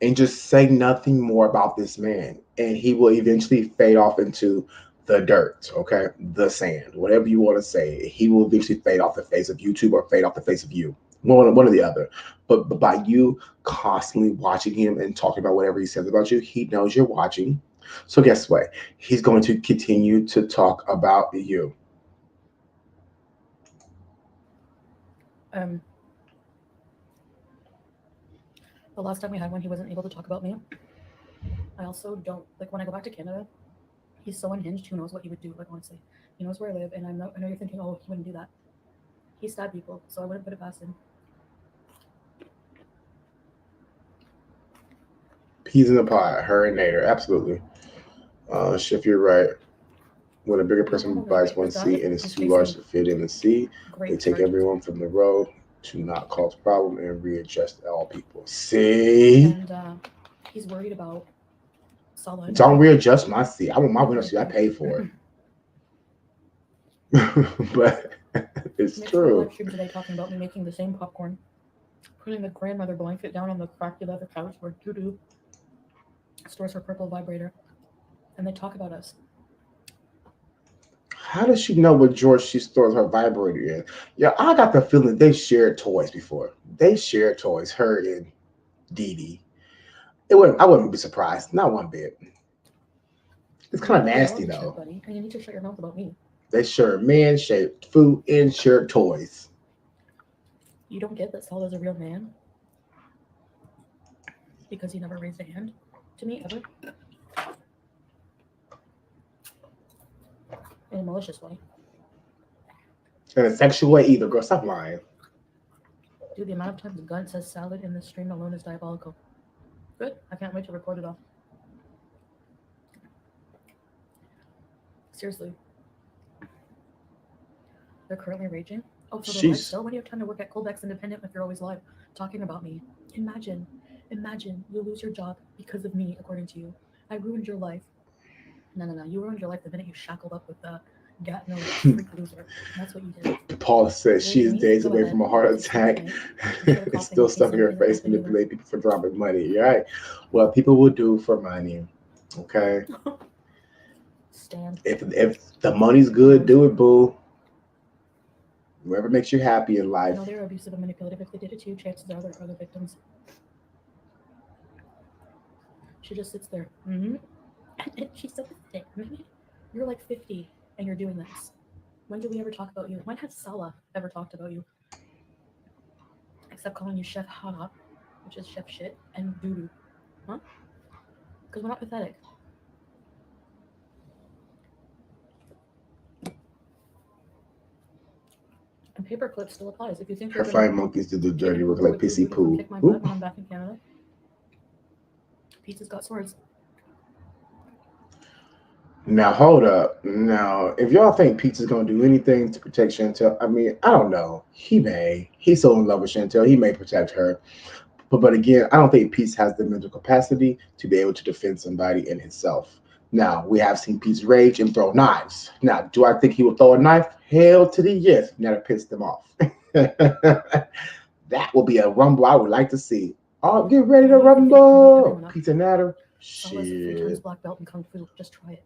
and just say nothing more about this man. And he will eventually fade off into the dirt, okay? The sand, whatever you want to say. He will eventually fade off the face of YouTube or fade off the face of you. One or the other. But by you constantly watching him and talking about whatever he says about you, he knows you're watching. So guess what? He's going to continue to talk about you. The last time we had one, he wasn't able to talk about me. I also don't like when I go back to Canada. He's so unhinged. Who knows what he would do? Like honestly, he knows where I live, and I know you're thinking, oh, he wouldn't do that. He stabbed people, so I wouldn't put it past him. Peas in the pot, her and Nader, absolutely. Chef, you're right. When a bigger person buys one seat and it's too large to fit in the seat, they take everyone from the road to not cause problem and readjust all people. See? And he's worried about solid. Don't readjust my seat. I want my window seat. I paid for it. But it's true. Live stream today talking about me making the same popcorn, putting the grandmother blanket down on the crappy leather couch where Doo stores her purple vibrator, and they talk about us. How does she know what George she stores her vibrator in? Yeah, I got the feeling they shared toys before. They shared toys, her and Dee Dee. I wouldn't be surprised. Not one bit. It's kind of nasty though. Buddy, and you need to shut your mouth about me. They share man-shaped food and share toys. You don't get that Saul is a real man because he never raised a hand to me ever. In a malicious way. In a sexual way either, girl. Stop lying. Dude, the amount of times Gun says salad in this stream alone is diabolical. Good. I can't wait to record it off. Seriously. They're currently raging. Oh, for the live still? When do you have time to work at Colbeck's Independent if you're always live talking about me? Imagine you lose your job because of me, according to you. I ruined your life. No. You ruined your life the minute you shackled up with the Gatno freak loser. That's what you did. Paul says she is days away from a heart attack. It's still stuffing her face, manipulate people for dropping money. You're right. Well, people will do for money. Okay. Stand. If the money's good, do it, boo. Whoever makes you happy in life. I know they're abusive and manipulative. If they did it to you, chances are there are other victims. She just sits there. Mm-hmm. And she's so pathetic. You're like 50 and you're doing this. When did we ever talk about you? When has Salah ever talked about you? Except calling you Chef Hana, which is chef shit, and doo-doo. Huh? Because we're not pathetic. And paperclip still applies. If you think her flying monkeys do the dirty work like pissy poo. Kick my butt when I'm back in Canada. Pizza's got swords. Now hold up. Now, if y'all think Pizza's gonna do anything to protect Chantel, I mean, I don't know. He may. He's so in love with Chantel, he may protect her. But again, I don't think Pizza has the mental capacity to be able to defend somebody in himself. Now, we have seen Pizza rage and throw knives. Now, do I think he will throw a knife? Hell to the yes. Now to piss them off. That will be a rumble I would like to see. Oh, get ready to rumble. Pizza Natter. Shit. Black belt in Kung Fu. Just try it.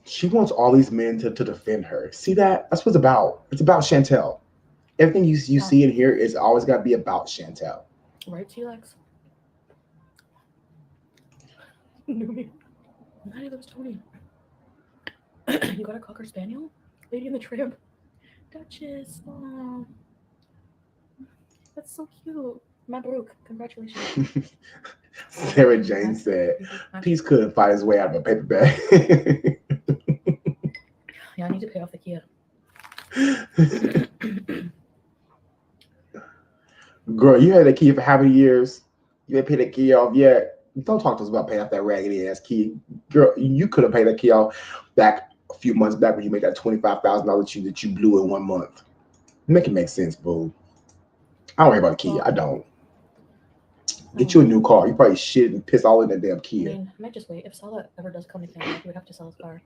She wants all these men to defend her. See that? That's what it's about. It's about Chantel. Everything you see in here is always got to be about Chantel. Right, T-Lex? Newbie. Maddie loves Tony. You got a Cocker Spaniel? Lady in the Tramp? Duchess. Aww. That's so cute. Mabruk. Congratulations. Sarah Jane said, Peace couldn't find his way out of a paper bag. Yeah, I need to pay off the Kia. Girl, you had that Kia for how many years? You ain't paid that Kia off yet. Don't talk to us about paying off that raggedy ass Kia. Girl, you could have paid that Kia off back a few months back when you made that $25,000 that you blew in 1 month. Make it make sense, boo. I don't worry about the Kia. I don't. Get you a new car. You probably shit and piss all in that damn Kia. I mean, I might just wait. If Salah ever does come to Canada, he would have to sell his car.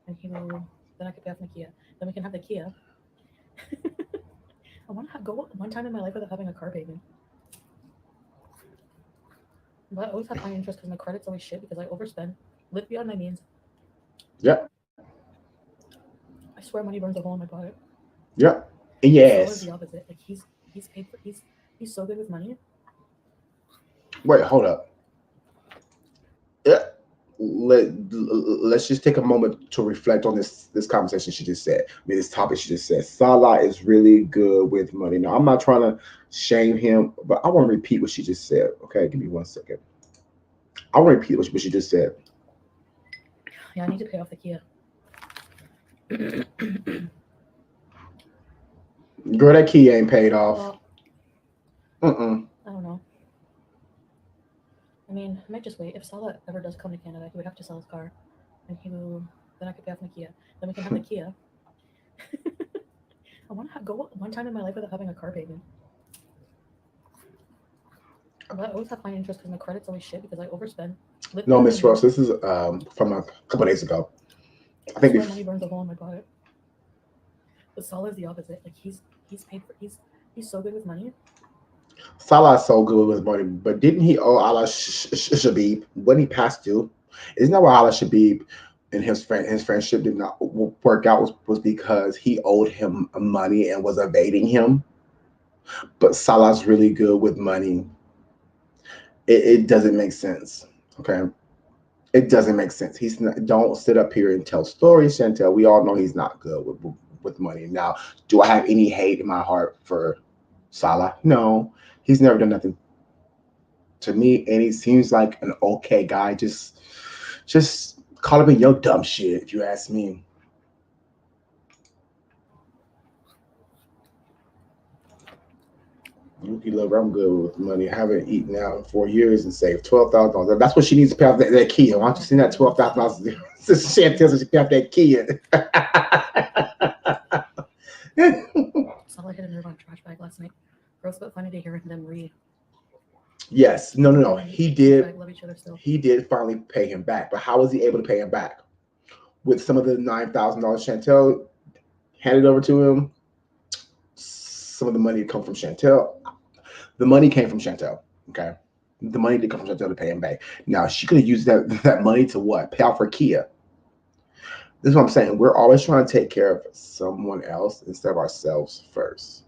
And he will, then I could pay off my Kia. Then we can have the Kia. I want to go one time in my life without having a car payment. But I always have high interest because my credit's always shit because I overspend. Live beyond my means. Yep. I swear money burns a hole in my pocket. Yep. And yes. Is the opposite. Like he's paid for he's so good with money. Wait, hold up. Yeah. Let's just take a moment to reflect on this conversation she just said. I mean, this topic she just said. Salah is really good with money. Now, I'm not trying to shame him, but I want to repeat what she just said. Okay, give me 1 second. I want to repeat what she just said. Yeah, I need to pay off the Kia. Girl, that Kia ain't paid off. I don't know. I mean, I might just wait. If Salah ever does come to Canada, he would have to sell his car. And he will, then I could pay off my Kia. Then we can have the Kia. I want to go one time in my life without having a car payment. But I always have high interest because my credit's always shit because I overspend. No, Miss Ross, this is from a couple of days ago. I think money burns a hole in my pocket. But Salah is the opposite. Like he's paid for he's so good with money. Salah is so good with his money, but didn't he owe Allah Shabib when he passed due? Isn't that why Allah Shabib and his friendship did not work out was because he owed him money and was evading him? But Salah's really good with money. It doesn't make sense. Okay. It doesn't make sense. He's not, don't sit up here and tell stories, Chantel. We all know he's not good with money. Now, do I have any hate in my heart for Salah? No, he's never done nothing to me, and he seems like an okay guy. Just call him your dumb shit, if you ask me. Yuki Lover, I'm good with money. I haven't eaten out in 4 years and saved $12,000. That's what she needs to pay off that Kia. Why don't you send that $12,000 to Chantel so she can pay off that Kia? Salah hit a nerve on a trash bag last night. Gross but funny to hear them read. Yes. No. He did. Love each other still. He did finally pay him back. But how was he able to pay him back? With some of the $9,000 Chantel handed over to him. Some of the money come from Chantel. The money came from Chantel. Okay. The money did come from Chantel to pay him back. Now she could have used that money to what? Pay off her Kia. This is what I'm saying. We're always trying to take care of someone else instead of ourselves first.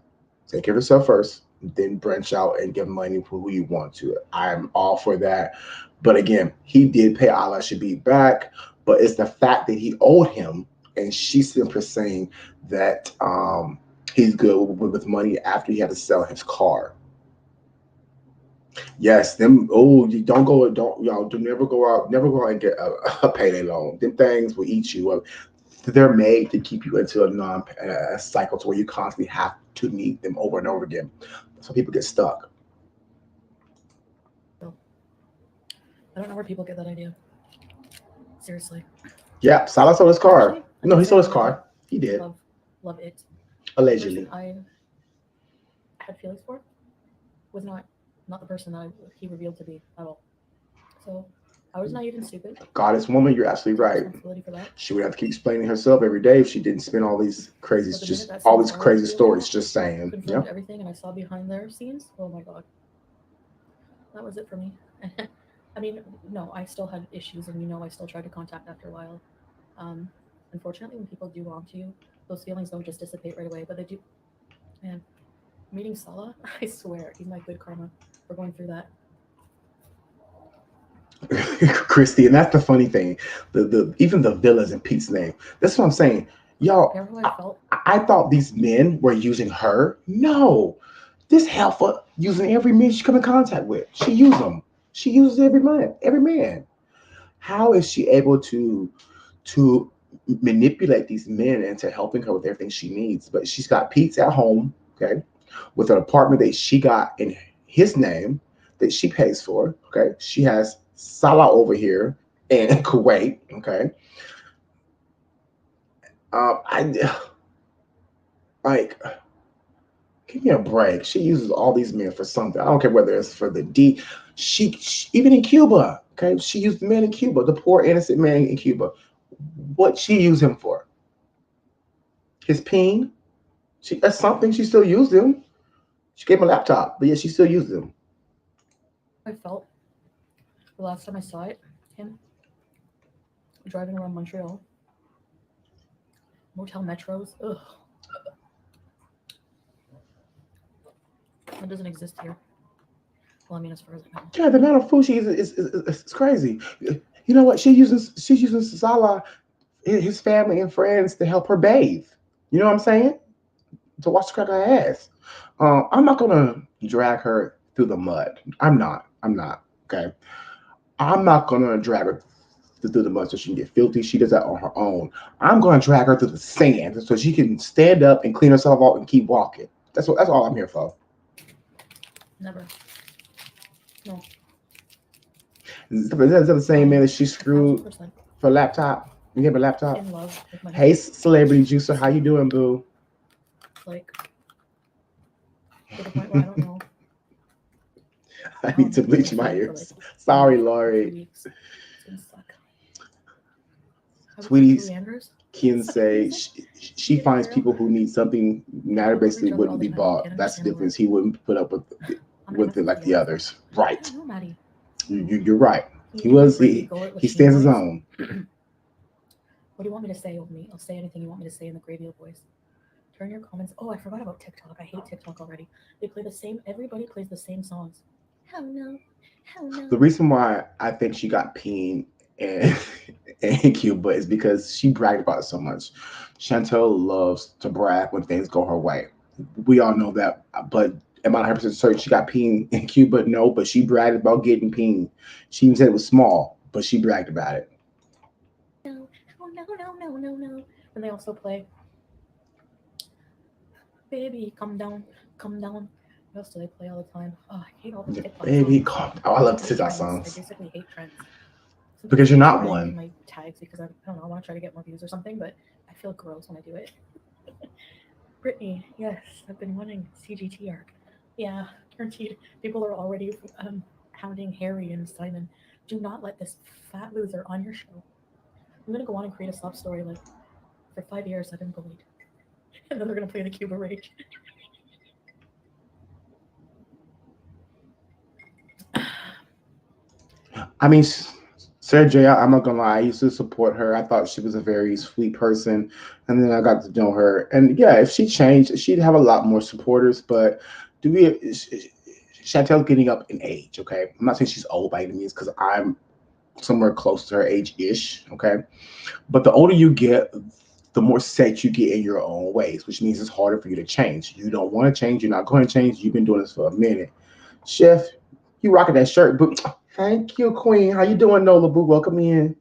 Take care of yourself first, then branch out and give money for who you want to. I'm all for that. But again, he did pay Allah Shabib back, but it's the fact that he owed him, and she's simply saying that he's good with money after he had to sell his car. Yes, them. Oh, you don't never go out and get a payday loan. Them things will eat you up. They're made to keep you into a cycle to where you constantly have to need them over and over again. So people get stuck. I don't know where people get that idea. Seriously. Yeah, Salah sold his car. Actually, no, he sold his car. He did. Love it. Allegedly. The person I had feelings for was not the person that he revealed to be at all. So I was naive and stupid. Goddess woman, you're absolutely right. She would have to keep explaining herself every day if she didn't spend all these crazy, stories. Just saying. Confirmed everything, and I saw behind their scenes. Oh my god, that was it for me. I mean, no, I still had issues, and I still tried to contact after a while. Unfortunately, when people do wrong to you, those feelings don't just dissipate right away, but they do. Man, Meeting Salah, I swear, he's my good karma for going through that. Christy, and that's the funny thing. The even the villas in Pete's name. That's what I'm saying. Y'all, Remember how I felt? I thought these men were using her. No. This heifer using every man she come in contact with. She uses them. She uses every man, every man. How is she able to manipulate these men into helping her with everything she needs? But she's got Pete's at home, okay, with an apartment that she got in his name that she pays for. Okay, she has Salah over here in Kuwait. Okay, I like. Give me a break. She uses all these men for something. I don't care whether it's for the D. She even in Cuba. Okay, she used the men in Cuba, the poor innocent man in Cuba. What she used him for? His peen. That's something. She still used him. She gave him a laptop, but yeah, she still used him. I felt the last time I saw it, him driving around Montreal, motel metros. Ugh, that doesn't exist here. Well, I mean, as far as I know. Yeah, the amount of food she is crazy. You know what? She's using Salah, his family and friends to help her bathe. You know what I'm saying? To wash the crack of her ass. I'm not gonna drag her through the mud. I'm not. I'm not. Okay. I'm not gonna drag her through the mud so she can get filthy. She does that on her own. I'm gonna drag her through the sand so she can stand up and clean herself out and keep walking. That's all I'm here for. Never. No. Is that the same man that she screwed 1000%. for a laptop? You gave her a laptop? In love with my Hey, celebrity juicer, how you doing, boo? like to the point where I don't know. I need to bleach my ears. Sorry, Lori. It's gonna suck. Sweeties can say she finds people who need something Natter basically wouldn't be bought. That's the difference. He wouldn't put up with it like the others. Right. You're right. He stands his own. What do you want me to say over me? I'll say anything you want me to say in the gravy voice. Turn your comments. Oh, I forgot about TikTok. I hate TikTok already. They play the same. Everybody plays the same songs. Hell no. Hell no. The reason why I think she got peen and Cuba is because she bragged about it so much. Chantel loves to brag when things go her way. We all know that, but am I 100% certain she got peen in Cuba? No, but she bragged about getting peen. She even said it was small, but she bragged about it. No, oh no. And they also play Baby, come down. What else do they play all the time? Oh, I hate all the TikTok Baby, songs. calm. Oh, I love hate TikTok trends. songs. I basically hate trends. Sometimes Because you're I not try one. in my tags because I don't know, I want to try to get more views or something, but I feel gross when I do it. Brittany, yes, I've been wanting CGT arc. Yeah, guaranteed. People are already hounding Harry and Simon. Do not let this fat loser on your show. I'm gonna go on and create a sob story like for 5 years I've been bullied. And then they're gonna play the Cuba Rage. I mean, Sarah J, I'm not gonna lie, I used to support her. I thought she was a very sweet person, and then I got to know her. And yeah, if she changed, she'd have a lot more supporters. But do we? Chantel's getting up in age. Okay, I'm not saying she's old by any means because I'm somewhere close to her age-ish. Okay, but the older you get, the more set you get in your own ways, which means it's harder for you to change. You don't want to change. You're not going to change. You've been doing this for a minute. Chef, you rocking that shirt, but thank you, Queen. How you doing, Nola Boo? Welcome in.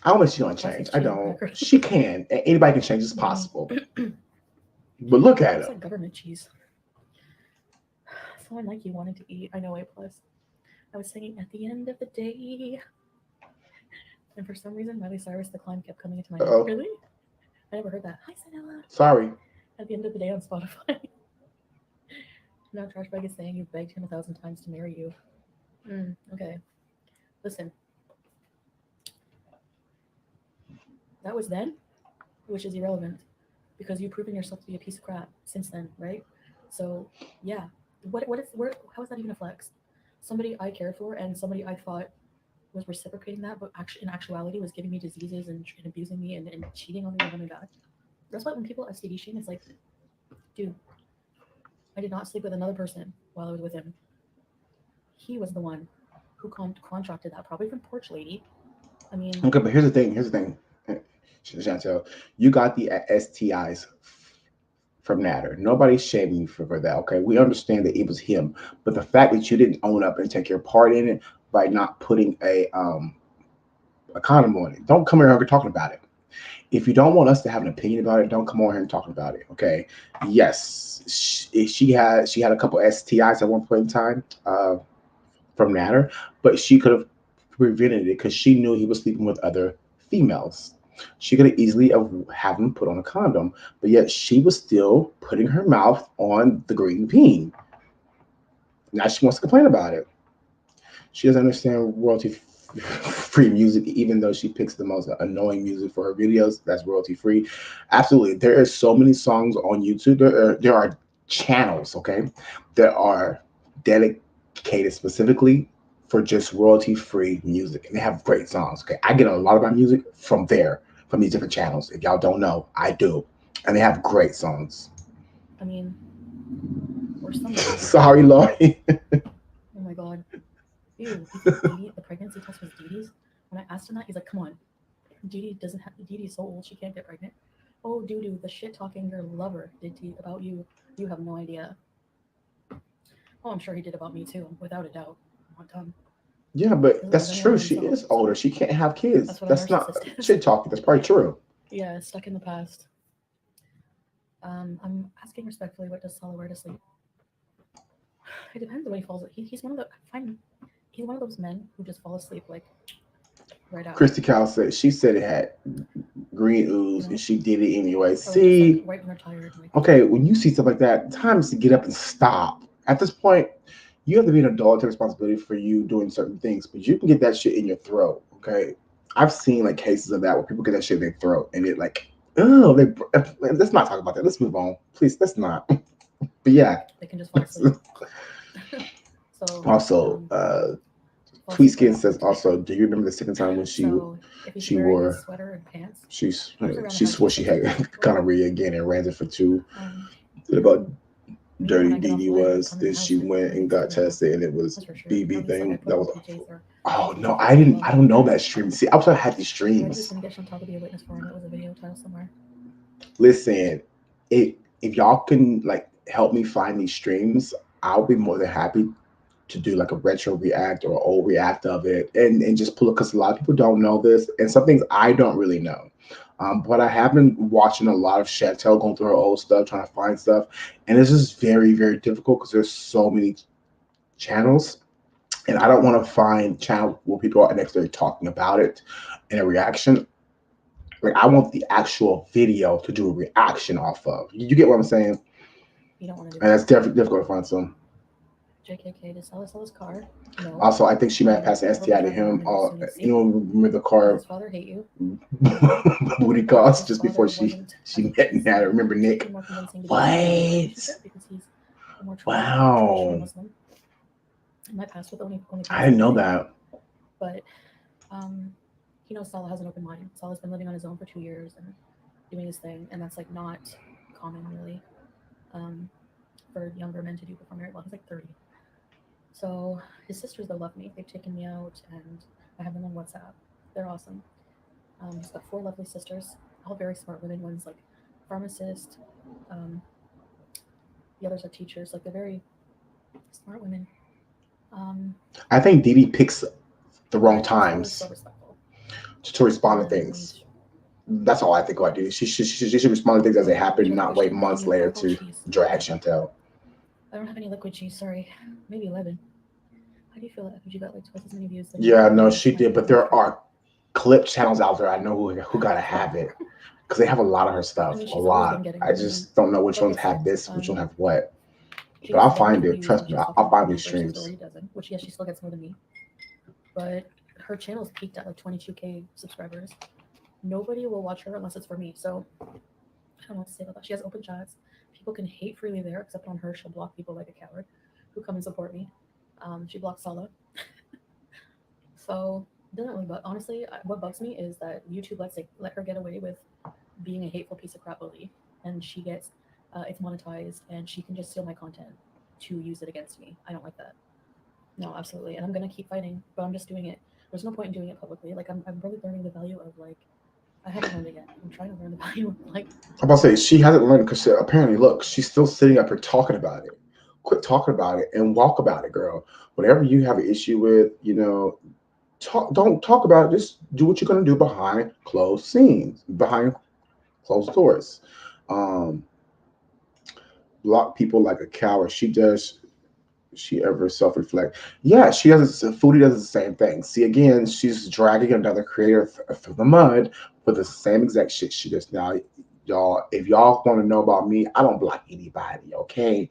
I don't know if she's gonna change. I don't. She can. Anybody can change. It's possible. But look at It's her. like government cheese. Someone like you wanted to eat. I know A plus. I was singing at the end of the day. And for some reason, Miley Cyrus, The Climb, kept coming into my head. Really? I never heard that. Hi, Sanella. Sorry. At the end of the day on Spotify. Now Trash Bag is saying you've begged him 1,000 times to marry you. Okay. Listen. That was then, which is irrelevant. Because you've proven yourself to be a piece of crap since then, right? So, yeah. How is that even a flex? Somebody I cared for and somebody I thought was reciprocating that, but actually in actuality was giving me diseases and abusing me and cheating on me behind my back. That's why when people STD shame, it's like, dude, I did not sleep with another person while I was with him. He was the one who contracted that, probably from Porch Lady. I mean, okay, but here's the thing. Chantel, you got the STIs from Natter. Nobody's shaming you for that. Okay, we understand that it was him, but the fact that you didn't own up and take your part in it by not putting a condom on it. Don't come here and talking about it. If you don't want us to have an opinion about it, don't come on here and talk about it. Okay. Yes, she had a couple STIs at one point in time from Natter, but she could have prevented it because she knew he was sleeping with other females. She could have easily have him put on a condom, but yet she was still putting her mouth on the green bean. Now she wants to complain about it. She doesn't understand royalty free music, even though she picks the most annoying music for her videos. That's royalty free. Absolutely, there are so many songs on YouTube. There are channels, okay, that are dedicated specifically for just royalty free music, and they have great songs. Okay, I get a lot of my music from there, from these different channels. If y'all don't know, I do, and they have great songs. I mean, or some. Sorry, Laurie. Oh my god. Ew, the pregnancy test was Dee Dee's. When I asked him that, he's like, come on. Dee Dee's so old, she can't get pregnant. Oh, doo-doo, the shit talking your lover did about you. You have no idea. Oh, I'm sure he did about me too, without a doubt. Not done. Yeah, but that's true. She is older. She can't have kids. That's not shit talking. That's probably true. Yeah, stuck in the past. I'm asking respectfully, what does Salah wear to sleep? It depends on when he falls. He's one of the he's one of those men who just fall asleep like right out. Christy Cal said she said it had green ooze and she did it anyway. See, like, right when they're tired. Okay, when you see stuff like that, time is to get up and stop. At this point, you have to be an adult, take responsibility for you doing certain things, but you can get that shit in your throat. Okay, I've seen like cases of that where people get that shit in their throat and it like, oh, let's not talk about that. Let's move on, please. Let's not. But yeah, they can just fall asleep. So also, Tweet Skin says also, do you remember the second time when she wore sweater and pants? She swore she had gonorrhea again and ran it for two. About dirty Dee Dee was then she went and got tested and it was BB thing. That was awful. Oh no, I don't know that stream. See, I was had these streams. Listen, if y'all can like help me find these streams, I'll be more than happy to do like a retro react or old react of it and just pull it because a lot of people don't know this and some things I don't really know. But I have been watching a lot of Chantel going through her old stuff, trying to find stuff. And this is very, very difficult because there's so many channels. And I don't want to find channel where people are actually talking about it in a reaction. Like I want the actual video to do a reaction off of. You get what I'm saying? You don't want to do and that's definitely difficult to find some. JKK to sell his car. No. Also, I think she might have passed an STI to him. Remember the car? His father hate you. Booty calls just before she met Natter. Remember Nick? What? Wow. My past with only I didn't know that. But Salah has an open mind. Salah's been living on his own for 2 years and doing his thing, and that's like not common really for younger men to do before married. Well, he's like 30. So his sisters, though, love me. They've taken me out, and I have them on WhatsApp. They're awesome. He's got 4 lovely sisters, all very smart women. One's like pharmacist. The others are teachers. Like they're very smart women. I think Dee Dee picks the wrong times to respond to things. That's all I think about Dee Dee. She should respond to things as they happen, not wait months later to drag Chantel. I don't have any liquid cheese, sorry. Maybe 11. How do you feel that you got like twice as many views? Yeah, no, she did. But there are clip channels out there I know who gotta have it because they have a lot of her stuff. A lot. I just don't know which ones have this, which ones have what. But I'll find it. Trust me, I'll find these streams. Which yes, she still gets more than me. But her channel's peaked at like 22K subscribers. Nobody will watch her unless it's for me. So I don't know what to say about that. She has open chats. People can hate freely there, except on her, she'll block people like a coward who come and support me. She blocked Salah. So it doesn't really bug. Honestly, what bugs me is that YouTube let her get away with being a hateful piece of crap bully, and she gets it's monetized, and she can just steal my content to use it against me. I don't like that. No, absolutely. And I'm gonna keep fighting, but I'm just doing it. There's no point in doing it publicly. Like I'm really learning the value of like I haven't learned it yet. I'm trying to learn the value of like I'm about to say she hasn't learned because apparently, look, she's still sitting up here talking about it. Quit talking about it and walk about it, girl. Whatever you have an issue with, don't talk about it. Just do what you're gonna do behind closed scenes, behind closed doors. Um, Block people like a coward. She ever self-reflect? Yeah, she does. Foodie does the same thing. See, again, she's dragging another creator through the mud with the same exact shit she does now. Y'all, if y'all want to know about me, I don't block anybody. Okay,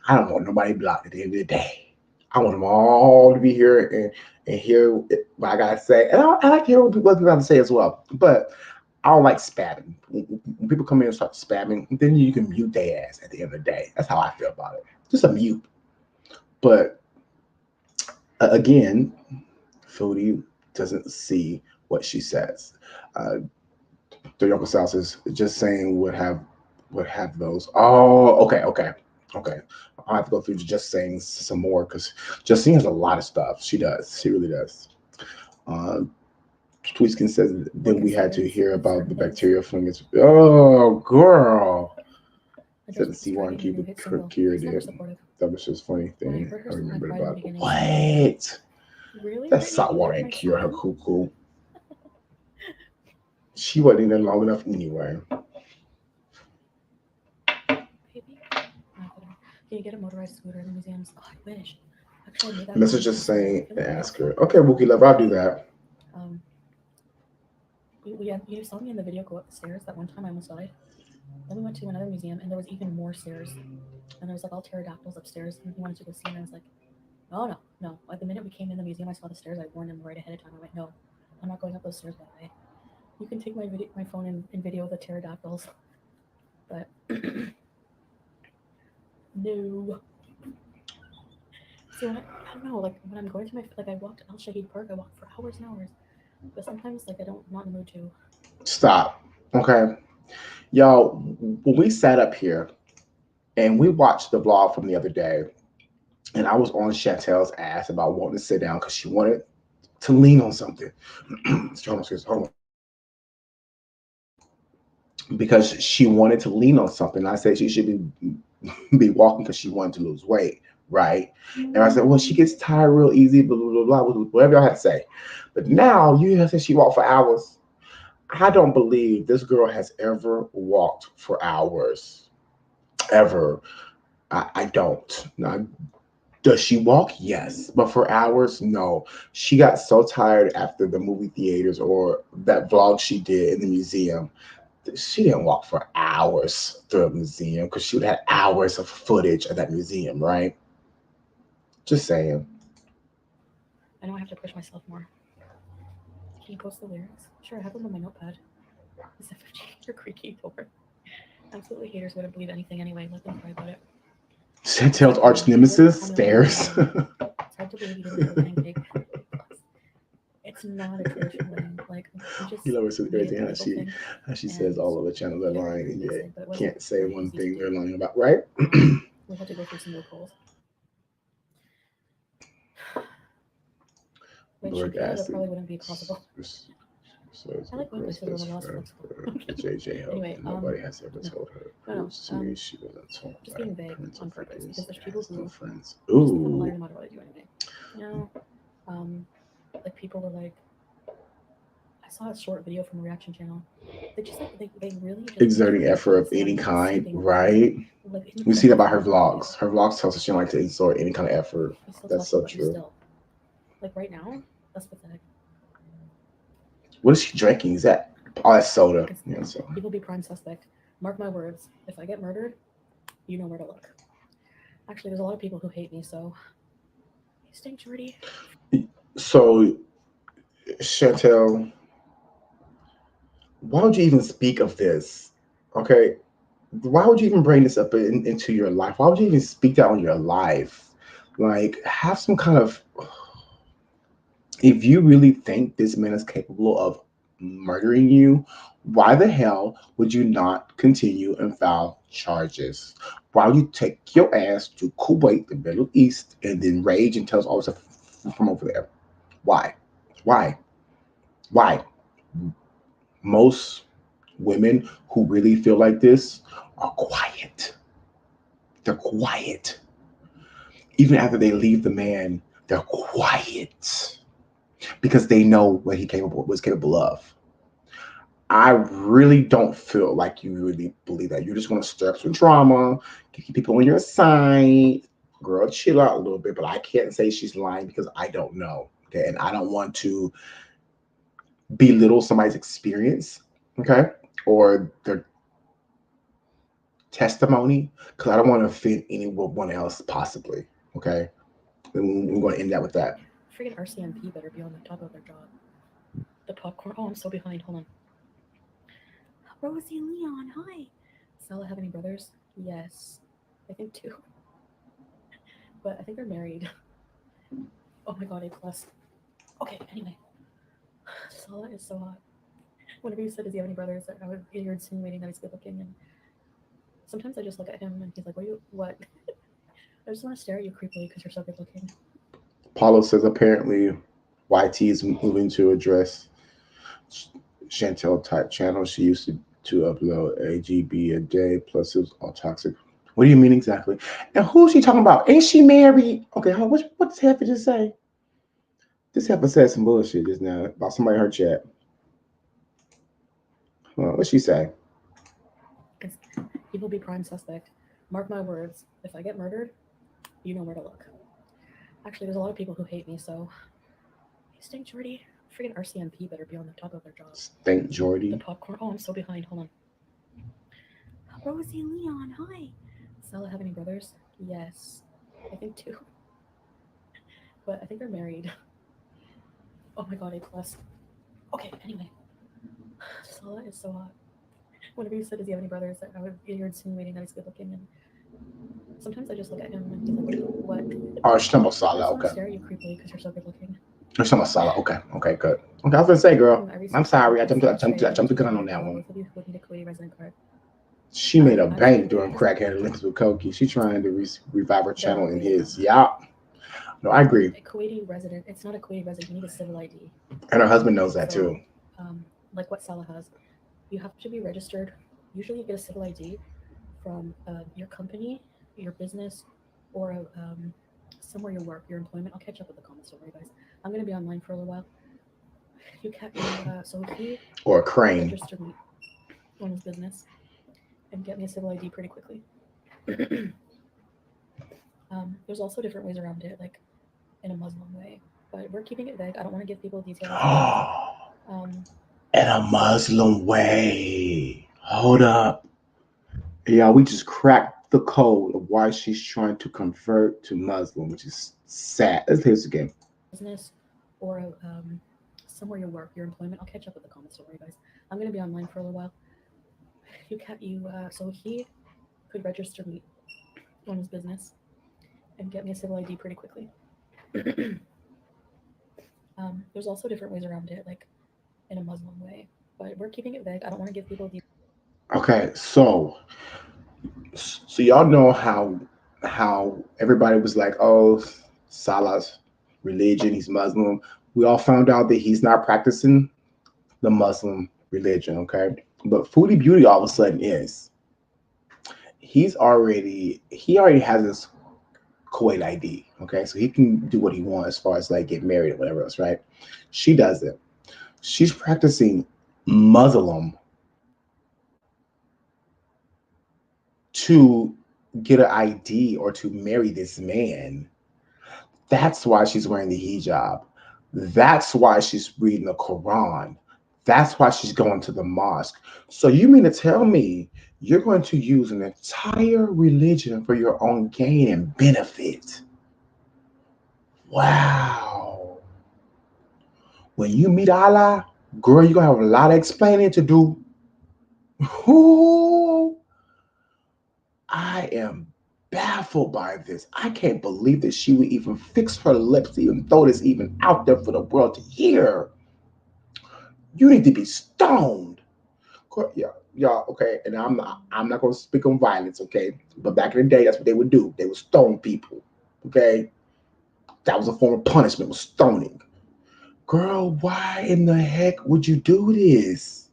I don't want nobody blocked at the end of the day. I want them all to be here and hear what I gotta say, and I like to hear what people have to say as well. But I don't like spamming. When people come in and start spamming, then you can mute their ass at the end of the day. That's how I feel about it. Just a mute. But again, Foodie doesn't see what she says. The Yoko South is just saying would have those. Oh, okay. I have to go through just saying some more because Justine has a lot of stuff. She does. She really does. Tweetskin says then we had to hear about the bacteria fungus. Oh, girl. Said the C1 Kira did. That was just funny thing. I remember about it. What? Really? That saltwater ain't cure her cuckoo. She wasn't even long enough anyway. Baby. Can you get a motorized scooter in the museums? Oh, I wish. Actually, I made that. Message just saying and ask her. Okay, Wookie Love, I'll do that. You saw me in the video go up the stairs that one time I almost died. Then we went to another museum and there was even more stairs. And there was like all pterodactyls upstairs and he wanted to go see and I was like, oh no. Like the minute we came in the museum, I saw the stairs. I warned him right ahead of time. I went, no, I'm not going up those stairs that way. You can take my phone and video the pterodactyls. But no. So I don't know, like when I'm going to I walked Al Shahid Park, I walked for hours and hours. But sometimes like I'm not in the mood to. Stop. Okay. Y'all, when we sat up here and we watched the vlog from the other day, and I was on Chantel's ass about wanting to sit down because she wanted to lean on something. Because she wanted to lean on something. I said she should be walking because she wanted to lose weight, right? And I said, well, she gets tired real easy, blah, blah, blah, blah, whatever y'all had to say. But now you have to say she walked for hours. I don't believe this girl has ever walked for hours. Ever. I don't. Now, does she walk? Yes. But for hours? No. She got so tired after the movie theaters or that vlog she did in the museum. She didn't walk for hours through a museum because she would have hours of footage of that museum, right? Just saying. I know I have to push myself more. Can you post the lyrics? Sure, I have them on my notepad. Except for your creaky door. Absolutely haters wouldn't believe anything anyway. Let them cry about it. Chantel's arch nemesis, stairs. It's hard to believe you didn't go pancake. It's not a traditional thing. Like you know, it's crazy how she says all of the channels are lying and yet can't say one thing they're lying about, right? We had to go through some loopholes. Which probably wouldn't be possible. I like when places where the law's flexible. JJ help. Anyway, nobody has ever told her. No, to me, she wasn't told just being vague on purpose because there's people who friends. Ooh. Lie no matter what I do anyway. You know, like people were like, I saw a short video from a reaction channel. They just like they really just exerting effort of any kind, right? Like, we see that by her vlogs. Her vlogs tell us she don't like to exert any kind of effort. That's so true. Still. Like right now, that's pathetic. What is she drinking? Is that that's soda? Yeah, so. He will be prime suspect. Mark my words. If I get murdered, you know where to look. Actually, there's a lot of people who hate me, so stay Jordy. So, Chantel, why would you even speak of this? Okay, why would you even bring this up into your life? Why would you even speak that on your life? Like, have some kind of. If you really think this man is capable of murdering you, why the hell would you not continue and file charges? Why would you take your ass to Kuwait, the Middle East, and then rage and tell us all stuff from over there? Why? Why? Why? Most women who really feel like this are quiet. They're quiet. Even after they leave the man, they're quiet because they know what he was capable of. I really don't feel like you really believe that. You just want to stir up some drama, keep people on your side. Girl, chill out a little bit, but I can't say she's lying because I don't know. Okay. And I don't want to belittle somebody's experience, okay, or their testimony, because I don't want to offend anyone else possibly. Okay. And we're going to end that with that. Freaking RCMP better be on the top of their job. The popcorn. Oh, I'm so behind. Hold on. Rosie Leon, hi. Stella have any brothers? Yes. I think 2. But I think they're married. Oh my god, A+. Okay, anyway. Stella is so hot. Whenever you said, does he have any brothers, you're insinuating that he's good looking. And sometimes I just look at him and he's like, what? I just want to stare at you creepily because you're so good looking. Paulo says apparently YT is moving to address Chantel type channel. She used to upload a GB a day, plus it was all toxic. What do you mean exactly? And who is she talking about? Ain't she married? Okay, what does Heifer just say? This Heifer said some bullshit just now about somebody in her chat. What'd she say? He will be prime suspect. Mark my words. If I get murdered, you know where to look. Actually, there's a lot of people who hate me, so... Hey, Stink Jordy. Freaking RCMP better be on the top of their job. Stink Jordy? The popcorn. Oh, I'm so behind. Hold on. Rosie Leon, hi. Stella have any brothers? Yes. I think 2. But I think they're married. Oh my god, A+. Okay, anyway. Stella is so hot. Whenever you said, does he have any brothers, you're insinuating that he's good looking. And sometimes I just look at him and he's like, what? Oh, she's talking about Sala. I Okay. stare at you creepily because you're so good looking. She's talking about Sala. Okay, good. Okay, I was gonna say, girl, I'm sorry. I jumped the gun on that one. She made a bank doing Crackhead Olympics with Koki. She's trying to revive her channel in his. Yeah. No, I agree. A Kuwaiti resident. It's not a Kuwaiti resident. You need a civil ID. And her husband knows that too. Like what Salah has. You have to be registered. Usually you get a civil ID from your company, your business, or somewhere you work, your employment. I'll catch up with the comments, don't worry, guys. I'm going to be online for a little while. You can't so if you or a crane register me on his business and get me a civil ID pretty quickly. There's also different ways around it, like in a Muslim way, but we're keeping it vague. I don't want to give people details. In a Muslim way. Hold up. Yeah, we just cracked the code of why she's trying to convert to Muslim, which is sad. Let's hear this again. Business or somewhere you work, your employment. I'll catch up with the comments, don't worry, guys. I'm going to be online for a little while. So he could register me on his business and get me a civil ID pretty quickly. There's also different ways around it, like in a Muslim way, but we're keeping it vague. I don't want to give people details. Okay, so y'all know how everybody was like, oh, Salah's religion, he's Muslim. We all found out that he's not practicing the Muslim religion, okay? But Foodie Beauty all of a sudden is. He already has his Kuwait ID, okay? So he can do what he wants as far as like get married or whatever else, right? She doesn't. She's practicing Muslim to get an ID or to marry this man. That's why she's wearing the hijab. That's why she's reading the Quran. That's why she's going to the mosque. So you mean to tell me you're going to use an entire religion for your own gain and benefit? Wow. When you meet Allah, girl, you're going to have a lot of explaining to do. Ooh, I am baffled by this. I can't believe that she would even fix her lips to even throw this even out there for the world to hear. You need to be stoned. Yeah, y'all. Okay, and I'm not gonna speak on violence. Okay, but back in the day, that's what they would do. They would stone people. Okay, that was a form of punishment. Was stoning. Girl, why in the heck would you do this?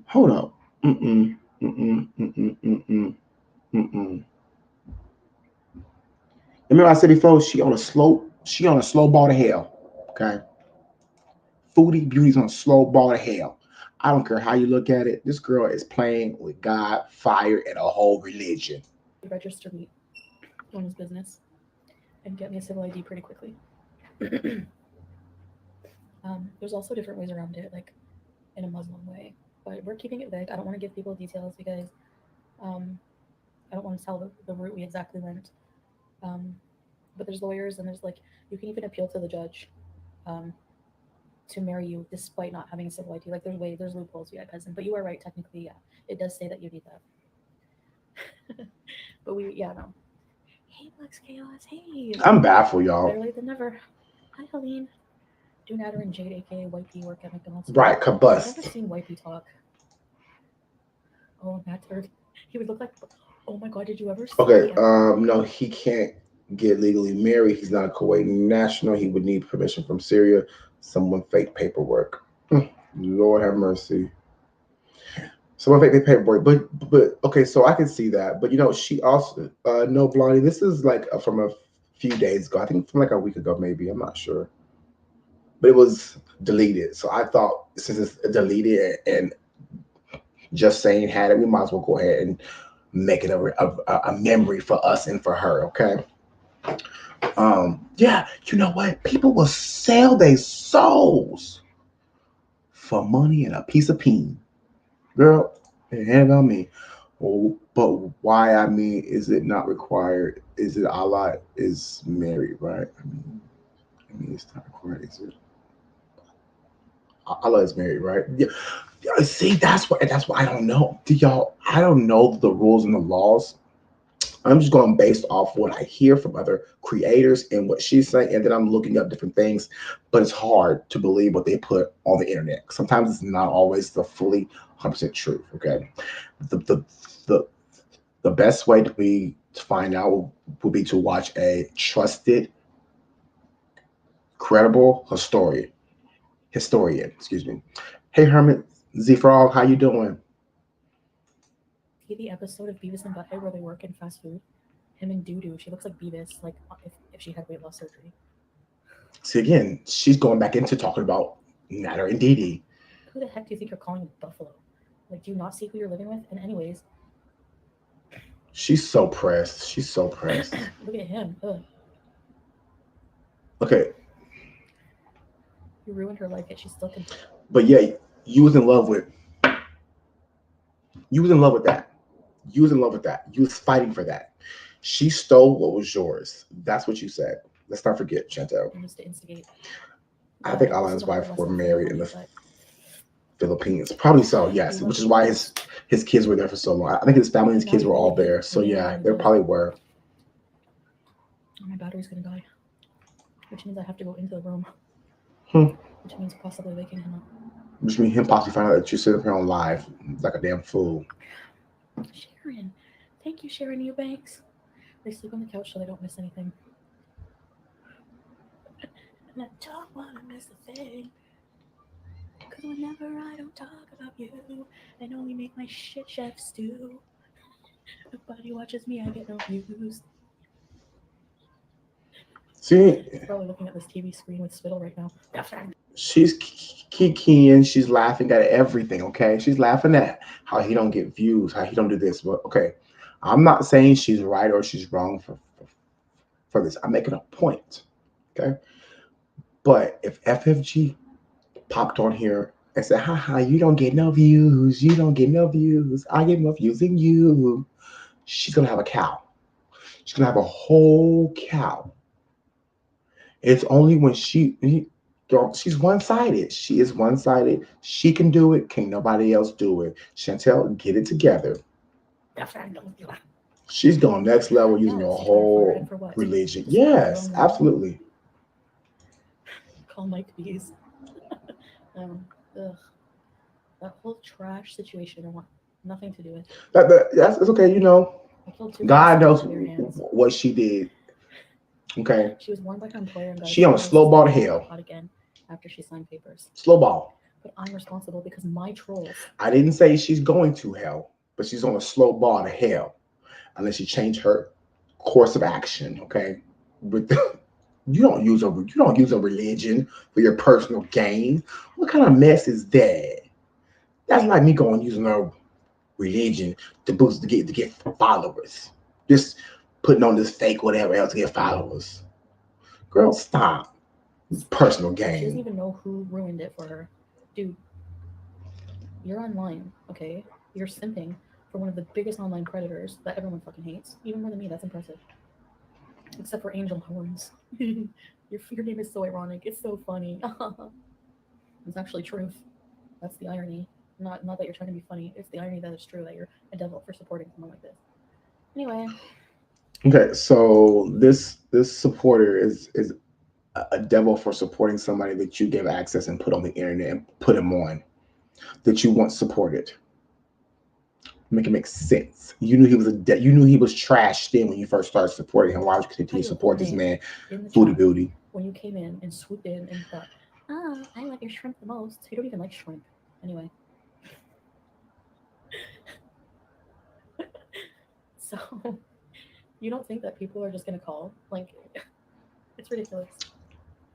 Hold up. Mm-mm. Mm-mm. Mm-mm. Mm-mm. Mm-mm. Remember I said before, she on a slow ball to hell. Okay. Foodie Beauty's on a slow ball to hell. I don't care how you look at it. This girl is playing with God, fire, and a whole religion. Register me on his business and get me a civil ID pretty quickly. There's also different ways around it, like in a Muslim way, but we're keeping it vague. I don't want to give people details because I don't want to tell the route we exactly went. But there's lawyers and there's like, you can even appeal to the judge to marry you despite not having a civil ID. Like there's loopholes, you peasant. But you are right, technically, yeah. It does say that you need that. But no. Hey, Lex Chaos, hey. I'm baffled, y'all. Better late than never. Hi, Helene. Dunatter and Jade, aka Wipey, work at McDonald's. Right, combust. I've never seen Wipey talk. Oh, Matt Turd. He would look like. Oh my God, did you ever see? Okay, no, he can't get legally married. He's not a Kuwaiti national. He would need permission from Syria. Someone fake paperwork. Lord have mercy. Someone fake paperwork. But okay, so I can see that. But she also no Blondie. This is like from a few days ago. I think from like a week ago, maybe. I'm not sure. But it was deleted. So I thought since it's deleted and Just Saying had it, we might as well go ahead and make it a memory for us and for her. Okay. Yeah, you know what? People will sell their souls for money and a piece of peen. Girl, it ain't about me. Well, but why? I mean, is it not required? Is it Allah is married, right? I mean, it's not required, is it? Allah is married, right? Yeah. See, that's why I don't know. I don't know the rules and the laws. I'm just going based off what I hear from other creators and what she's saying, and then I'm looking up different things. But it's hard to believe what they put on the internet. Sometimes it's not always the fully 100% truth. Okay, the best way to find out would be to watch a trusted, credible historian. Excuse me. Hey, Hermit Z Frog, how you doing? The episode of Beavis and Butthead where they work in fast food. Him and Doodoo. She looks like Beavis, like if she had weight loss surgery. See, again, she's going back into talking about Natter and Dee Dee. Who the heck do you think you're calling Buffalo? Like, do you not see who you're living with? And anyways, she's so pressed. She's so pressed. Look at him. Ugh. Okay. You ruined her life, yet she's still. But yeah, you was in love with that. You was in love with that. You was fighting for that. She stole what was yours. That's what you said. Let's not forget, Chantel. Just to instigate. I think Allah and his wife were married in the Philippines. Probably so, yes. Which is why his kids were there for so long. I think his family and his kids were all there. So yeah, they probably were. My battery's gonna die. Which means I have to go into the room. Which means possibly waking him up. Which means him possibly finding out that you're sitting here on live like a damn fool. Sharon. Thank you, Sharon Eubanks. They sleep on the couch so they don't miss anything. And I don't want to miss a thing. Because whenever I don't talk about you, I only make my shit chef stew. Nobody watches me, I get no views. See? She's probably looking at this TV screen with spittle right now. She's kikiing, she's laughing at everything, okay? She's laughing at how he don't get views, how he don't do this. But okay, I'm not saying she's right or she's wrong for this. I'm making a point, okay? But if FFG popped on here and said, haha, you don't get no views, you don't get no views, I get more views than you, she's gonna have a cow. She's gonna have a whole cow. It's only when she's one-sided. She is one-sided. She can do it. Can't nobody else do it. Chantel, get it together. She's going next level using a whole religion. Yes, absolutely. Call Mike Bees. Ugh. That whole trash situation, I want nothing to do with. That's it's okay. You know, I killed 2 God birds knows with bare hands. what she did. Okay, She was warned by her employer and got a she on a surprise slow ball to suspension hell. caught again after she signed papers. Slow ball. But I'm responsible because my trolls. I didn't say she's going to hell, but she's on a slow ball to hell unless she change her course of action. Okay, but you don't use a religion for your personal gain. What kind of mess is that? That's like me going using a religion to boost to get followers. Just putting on this fake whatever else to get followers. Girl, stop. It's personal She doesn't gain. even know who ruined it for her. Dude, you're online, okay? You're simping for one of the biggest online predators that everyone fucking hates. Even more than me, that's impressive. Except for Angel Horns. your name is so ironic. It's so funny. It's actually truth. That's the irony. Not that you're trying to be funny. It's the irony that it's true that you're a devil for supporting someone like this. Anyway. Okay, so this supporter is a devil for supporting somebody that you give access and put on the internet and put him on that you once supported. Make it make sense. You knew he was you knew he was trash then when you first started supporting him. Why would you continue to support this man? Foodie Beauty. When you came in and swooped in and thought, I like your shrimp the most. You don't even like shrimp. Anyway. So you don't think that people are just gonna call? Like, it's ridiculous.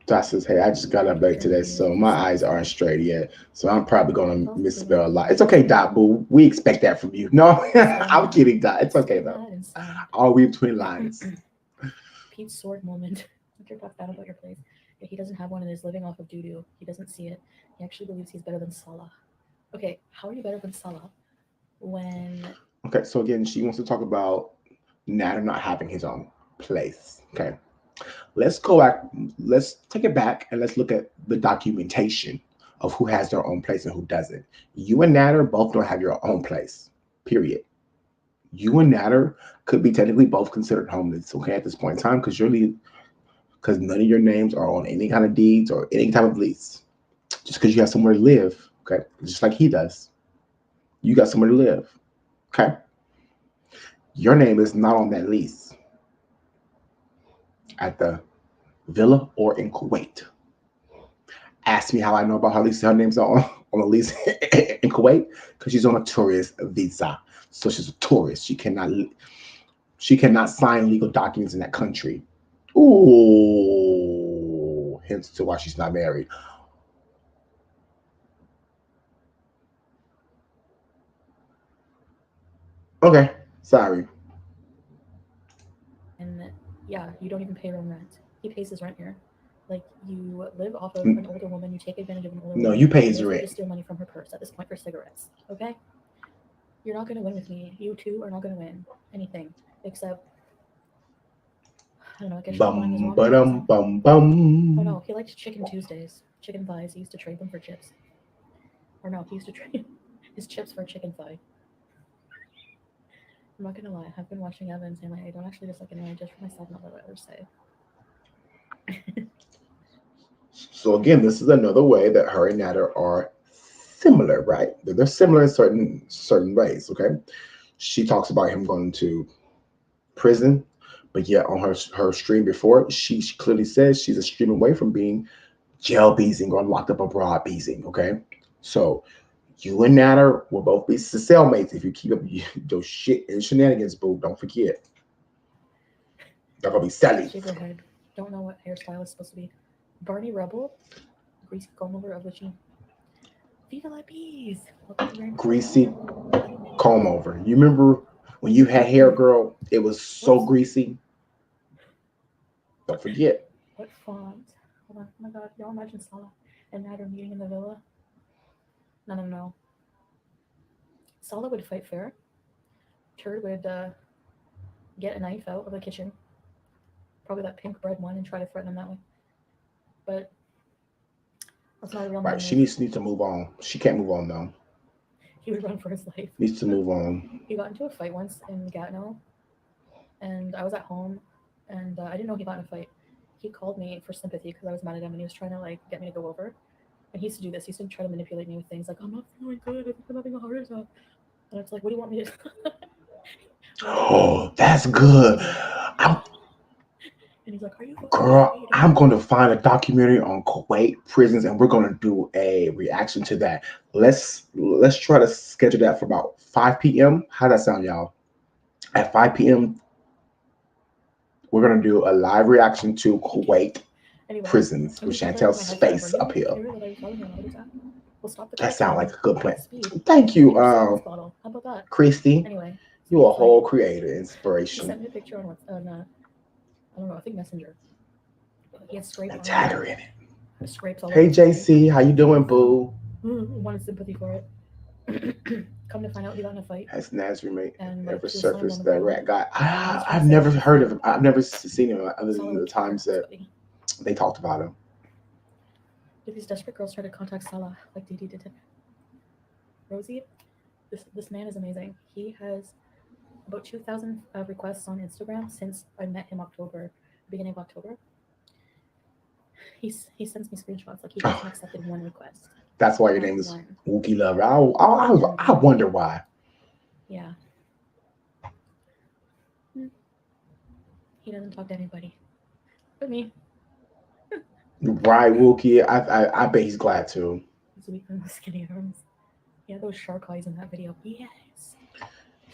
Josh says, hey, I just got up late today, so my eyes aren't straight yet. So I'm probably going to misspell a lot. It's okay, Dot Boo. We expect that from you. No, I'm kidding, Dot. It's okay, though. I'll read between lines. Pete's sword moment. Don't talk bad about your place. Yeah, he doesn't have one and is living off of doo-doo. He doesn't see it. He actually believes he's better than Salah. Okay, how are you better than Salah when... Okay, so again, she wants to talk about Nader not having his own place. Okay. Let's go back. Let's take it back and let's look at the documentation of who has their own place and who doesn't. You and Nader both don't have your own place, period. You and Nader could be technically both considered homeless, okay, at this point in time, because none of your names are on any kind of deeds or any type of lease. Just because you have somewhere to live, okay, just like he does. You got somewhere to live, okay? Your name is not on that lease at the villa or in Kuwait. Ask me how I know about her name's on a lease in Kuwait because she's on a tourist visa. So she's a tourist. She cannot sign legal documents in that country. Ooh, hence to why she's not married. Okay, sorry. And yeah, you don't even pay your own rent. He pays his rent here. Like, you live off of an older woman, you take advantage of an older woman. No, you pay his rent. You steal money from her purse at this point for cigarettes, okay? You're not going to win with me. You two are not going to win anything except, I don't know, I guess buying his wrong. Oh no, he liked Chicken Tuesdays. Chicken thighs. He used to trade them for chips. Or no, he used to trade his chips for chicken thigh. I'm not gonna lie, I've been watching Evans and I don't actually dislike anyone, I judge for myself, not what others say. So again, this is another way that her and Nader are similar, right? They're similar in certain ways, okay? She talks about him going to prison, but yet on her stream before, she clearly says she's a stream away from being jail beezing or locked up abroad beezing, okay? So you and Nader will both be cellmates if you keep up your shit and shenanigans, boo. Don't forget. They're gonna be selling. Shake her head. Don't know what hairstyle is supposed to be. Barney Rubble, greasy comb over of the chin. Viva la bees. Greasy comb over. You remember when you had hair, girl? It was so greasy. Don't forget. What font? Hold on. Oh my god, y'all imagine Salah and Nader meeting in the villa? No. Salah would fight fair. Turd would get a knife out of the kitchen. Probably that pink bread one and try to threaten him that way. But that's not a real right. She needs to move on. She can't move on though. He would run for his life. Needs to move on. He got into a fight once in Gatineau, and I was at home, and I didn't know he got in a fight. He called me for sympathy because I was mad at him, and he was trying to like get me to go over. And he used to do this. He used to try to manipulate me with things like, I'm not feeling good. I think I'm having a heart attack. And it's like, what do you want me to do? Oh, that's good. And he's like, are you Girl, I'm going to find a documentary on Kuwait prisons, and we're going to do a reaction to that. Let's try to schedule that for about 5 p.m. How that sound, y'all? At 5 p.m., we're going to do a live reaction to Kuwait prisons with Chantel's face up here. That sounds like a good plan. Thank you, Christy. Anyway, you a whole creator, inspiration. He sent me a picture on I don't know, I think Messenger. He had scrapes on tag her in it. Scrapes all hey JC, how you doing, boo? Wanted sympathy for it. Come to find out, he got in a fight. Has Naz roommate ever he surfaced that rat guy? I've never heard of him. I've never seen him other than the times that they talked about him. If these desperate girls try to contact Salah like Didi did to Rosie, this man is amazing. He has about 2,000 requests on Instagram since I met him beginning of October. He sends me screenshots like he hasn't accepted one request. That's why your name is Wookie Lover. I wonder why. Yeah. He doesn't talk to anybody but me. Right, Wookie. I bet he's glad too. He's weak from the skinny arms. Yeah, those shark eyes in that video. Yes.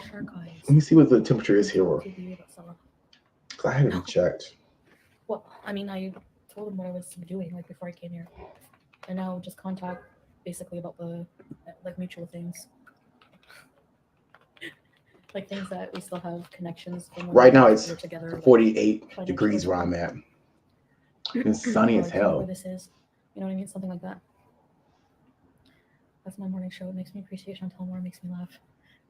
Shark eyes. Let me see what the temperature is here. Because I haven't checked. Well, I mean, I told him what I was doing like before I came here. And now just contact basically about the like mutual things. Like things that we still have connections from right now it's together, 48 degrees where I'm at. It's sunny as hell. Where this is. You know what I mean? Something like that. That's my morning show. It makes me appreciate Chantel more, it makes me laugh.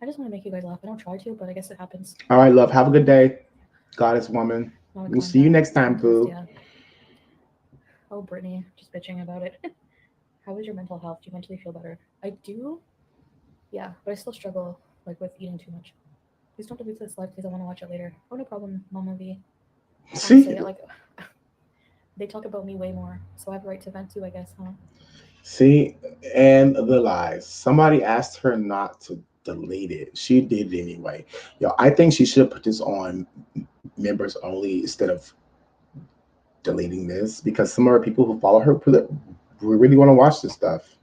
I just want to make you guys laugh. I don't try to, but I guess it happens. All right, love. Have a good day. Goddess woman. We'll see you next time, boo. Yeah. Oh, Brittany, just bitching about it. How is your mental health? Do you mentally feel better? I do. Yeah, but I still struggle like with eating too much. Please don't delete this live because I want to watch it later. Oh, no problem, Mama V. See? It, like, they talk about me way more, so I have a right to vent too, I guess, huh? See, and the lies. Somebody asked her not to delete it. She did it anyway. Yo, I think she should put this on members only instead of deleting this, because some of the people who follow her really want to watch this stuff.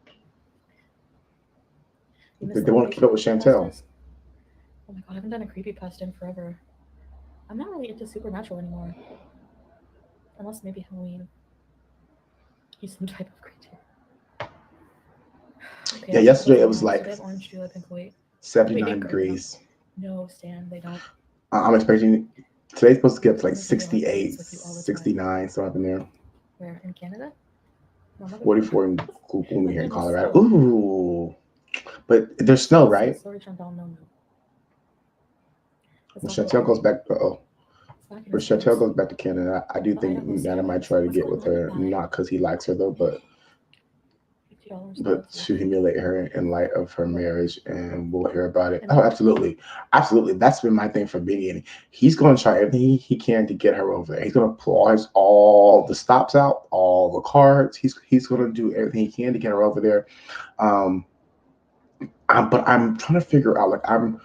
They want to keep up with Chantel. Oh my god, I haven't done a creepypasta in forever. I'm not really into supernatural anymore. Unless maybe Halloween. He's some type of creature. Okay, yeah, yesterday it was like 79 degrees. No, Stan, they don't. I'm expecting today's supposed to get to like 68, 69, so up in there. Where, in Canada? 44 in gloomy here in Colorado. Ooh. But there's snow, right? Sorry, Chantal, no. When Chantel goes back to Canada, I do think Nana might try to get with her, not because he likes her though, but to humiliate her in light of her marriage, and we'll hear about it. Oh, absolutely. That's been my thing from beginning. He's going to try everything he can to get her over there. He's going to pull all the stops out, all the cards. He's going to do everything he can to get her over there. But I'm trying to figure out, like, I'm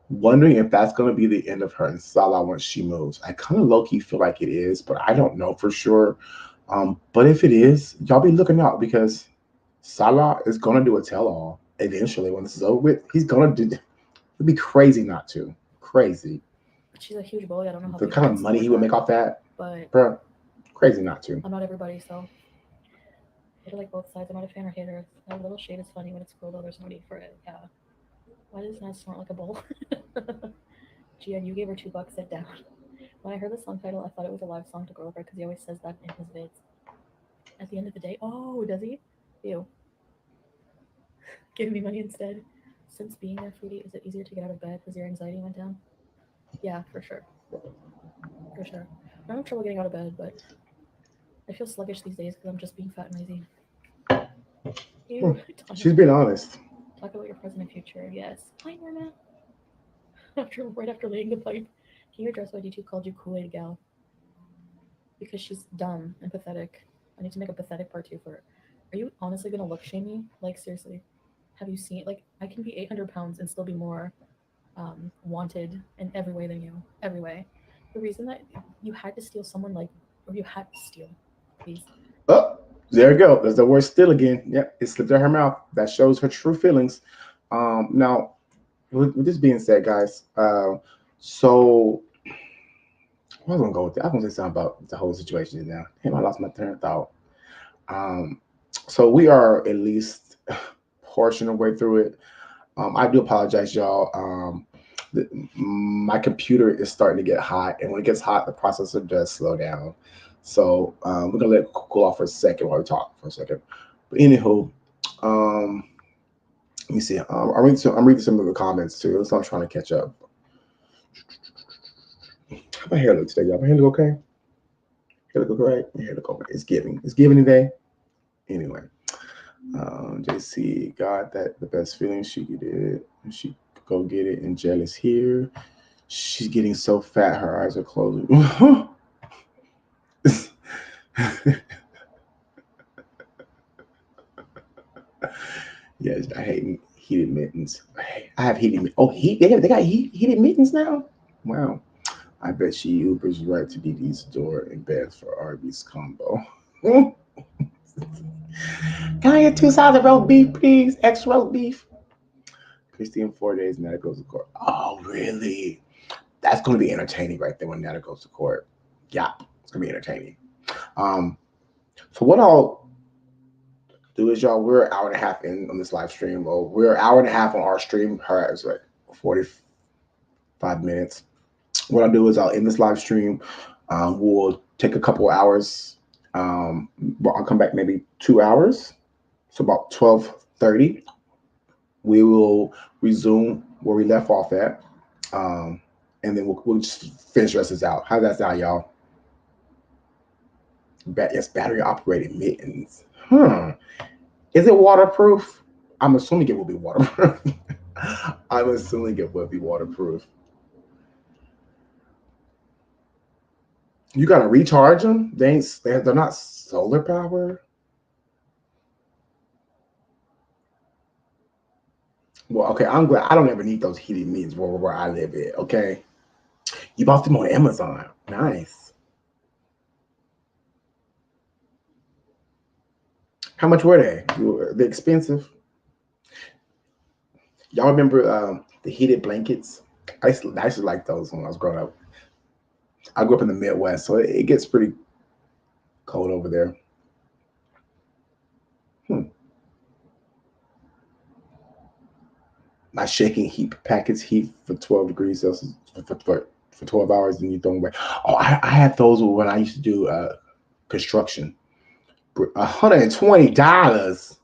wondering if that's going to be the end of her and Salah once she moves. I kind of low-key feel like it is, but I don't know for sure. But if it is, y'all be looking out, because Salah is going to do a tell-all eventually when this is over with. He's going to do. It'd be crazy not to. Crazy. She's a huge bully. I don't know how the kind of money he would make off that. But bro, crazy not to. I'm not everybody, so I like both sides. I'm not a fan or hater. That little shade is funny when it's cool, though. There's no need for it. Yeah. Why does Naz snort like a bull? Gian, you gave her $2. Sit down. When I heard the song title, I thought it was a live song to go over because he always says that in his vids. At the end of the day, oh, does he? Ew. Give me money instead. Since being there, Foodie, is it easier to get out of bed? Has your anxiety went down? Yeah, for sure. For sure. I have trouble getting out of bed, but I feel sluggish these days because I'm just being fat and lazy. Ew. She's being honest. Talk about your present and future. Yes. Hi, Norma. Right after laying the pipe, can you address why D2 called you Kool-Aid gal? Because she's dumb and pathetic. I need to make a pathetic part 2 for her. Are you honestly gonna look shame me? Like seriously, have you seen? Like I can be 800 pounds and still be more wanted in every way than you. Every way. The reason that you had to steal someone like, or you had to steal, please. Oh, there you go. There's the word "still" again. Yep, it slipped out her mouth. That shows her true feelings. Now, with this being said, guys, so I was gonna go with that. I was gonna say something about the whole situation now. Damn, I lost my train of thought. Um, so we are at least portion of the way through it. I do apologize, y'all. My computer is starting to get hot, and when it gets hot, the processor does slow down. So we're gonna let it cool off for a second while we talk for a second. But anywho, let me see. I'm reading some of the comments too, so I'm trying to catch up. How my hair look today, y'all? My hair look okay? Hair look right? My hair look okay. It's giving. It's giving today. Anyway, JC got that the best feeling she did. She could go get it, and Jell is here. She's getting so fat, her eyes are closing. Yes, I hate heated mittens. I have heated. Oh, they got heated mittens now. Wow. I bet she Ubers right to DD's door and beds for Arby's combo. Can I get 2 sides of roast beef, please? Extra roast beef. Christy in 4 days, Nata goes to court. Oh, really? That's going to be entertaining right there when Nata goes to court. Yeah, it's going to be entertaining. So what I'll do is, y'all, we're an hour and a half in on this live stream. Well, we're an hour and a half on our stream. Her is like 45 minutes. What I'll do is I'll end this live stream. We'll take a couple hours. I'll come back maybe 2 hours. So about 12:30. We will resume where we left off at. And then we'll just finish the rest of this out. How's that sound, y'all? Yes, battery operated mittens. Is it waterproof? I'm assuming it will be waterproof. I'm assuming it will be waterproof. You gotta recharge them. They're not solar power. Well, okay, I'm glad I don't ever need those heated mittens where I live at. Okay, you bought them on Amazon. Nice. How much were they? Were they expensive? Y'all remember the heated blankets? I used to like those when I was growing up. I grew up in the Midwest, so it gets pretty cold over there. My shaking heat packets heat for 12 degrees Celsius for 12 hours, and you throw them away. Oh, I had those when I used to do construction. $120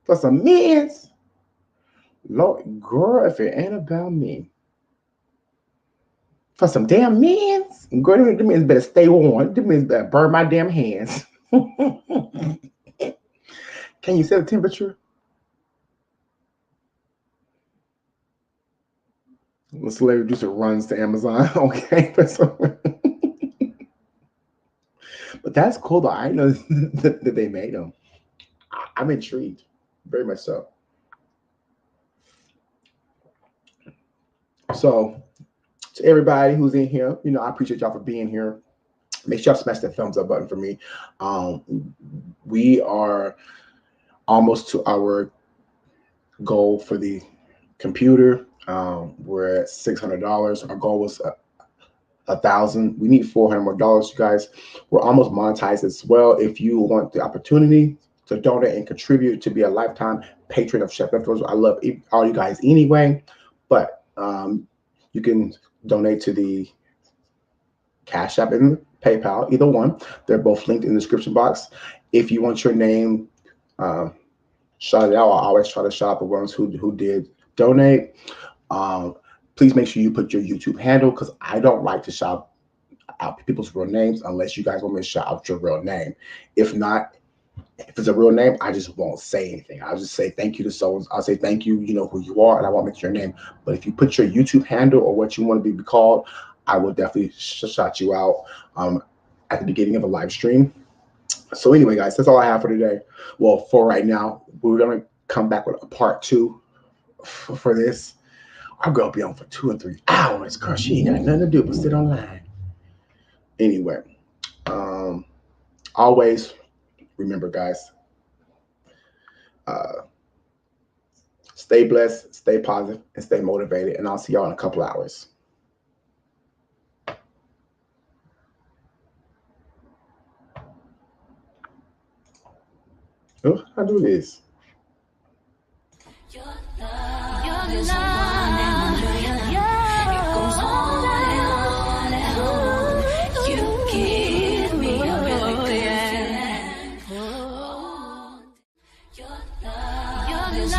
for some mittens. Lord, girl, if it ain't about me. For some damn mittens. Girl, them mittens better stay warm. Them mittens better burn my damn hands. Can you set the temperature? The celebrity producer runs to Amazon. Okay. But that's cool, though. I know that they made them. I'm intrigued. Very much so. So, to everybody who's in here, I appreciate y'all for being here. Make sure y'all smash that thumbs up button for me. We are almost to our goal for the computer. We're at $600. Our goal was $1,000. We need $400 more, you guys. We're almost monetized as well. If you want the opportunity to donate and contribute to be a lifetime patron of Chef Leftovers, I love all you guys anyway. But you can donate to the Cashapp and the PayPal, either one. They're both linked in the description box. If you want your name shouted out, I always try to shout out the ones who did donate. Please make sure you put your YouTube handle, because I don't like to shout out people's real names unless you guys want me to shout out your real name. If not, if it's a real name, I just won't say anything. I'll just say thank you to someone. I'll say thank you, you know who you are, and I won't mention your name. But if you put your YouTube handle or what you want to be called, I will definitely shout you out at the beginning of a live stream. So anyway, guys, that's all I have for today. Well, for right now, we're gonna come back with a part 2 for this. Our girl be on for 2 and 3 hours, girl. She ain't got nothing to do but sit online. Anyway, always remember, guys, stay blessed, stay positive, and stay motivated. And I'll see y'all in a couple hours. Oh, how do this? Your love is one and it goes on and on. You give me a really good feeling. Your love is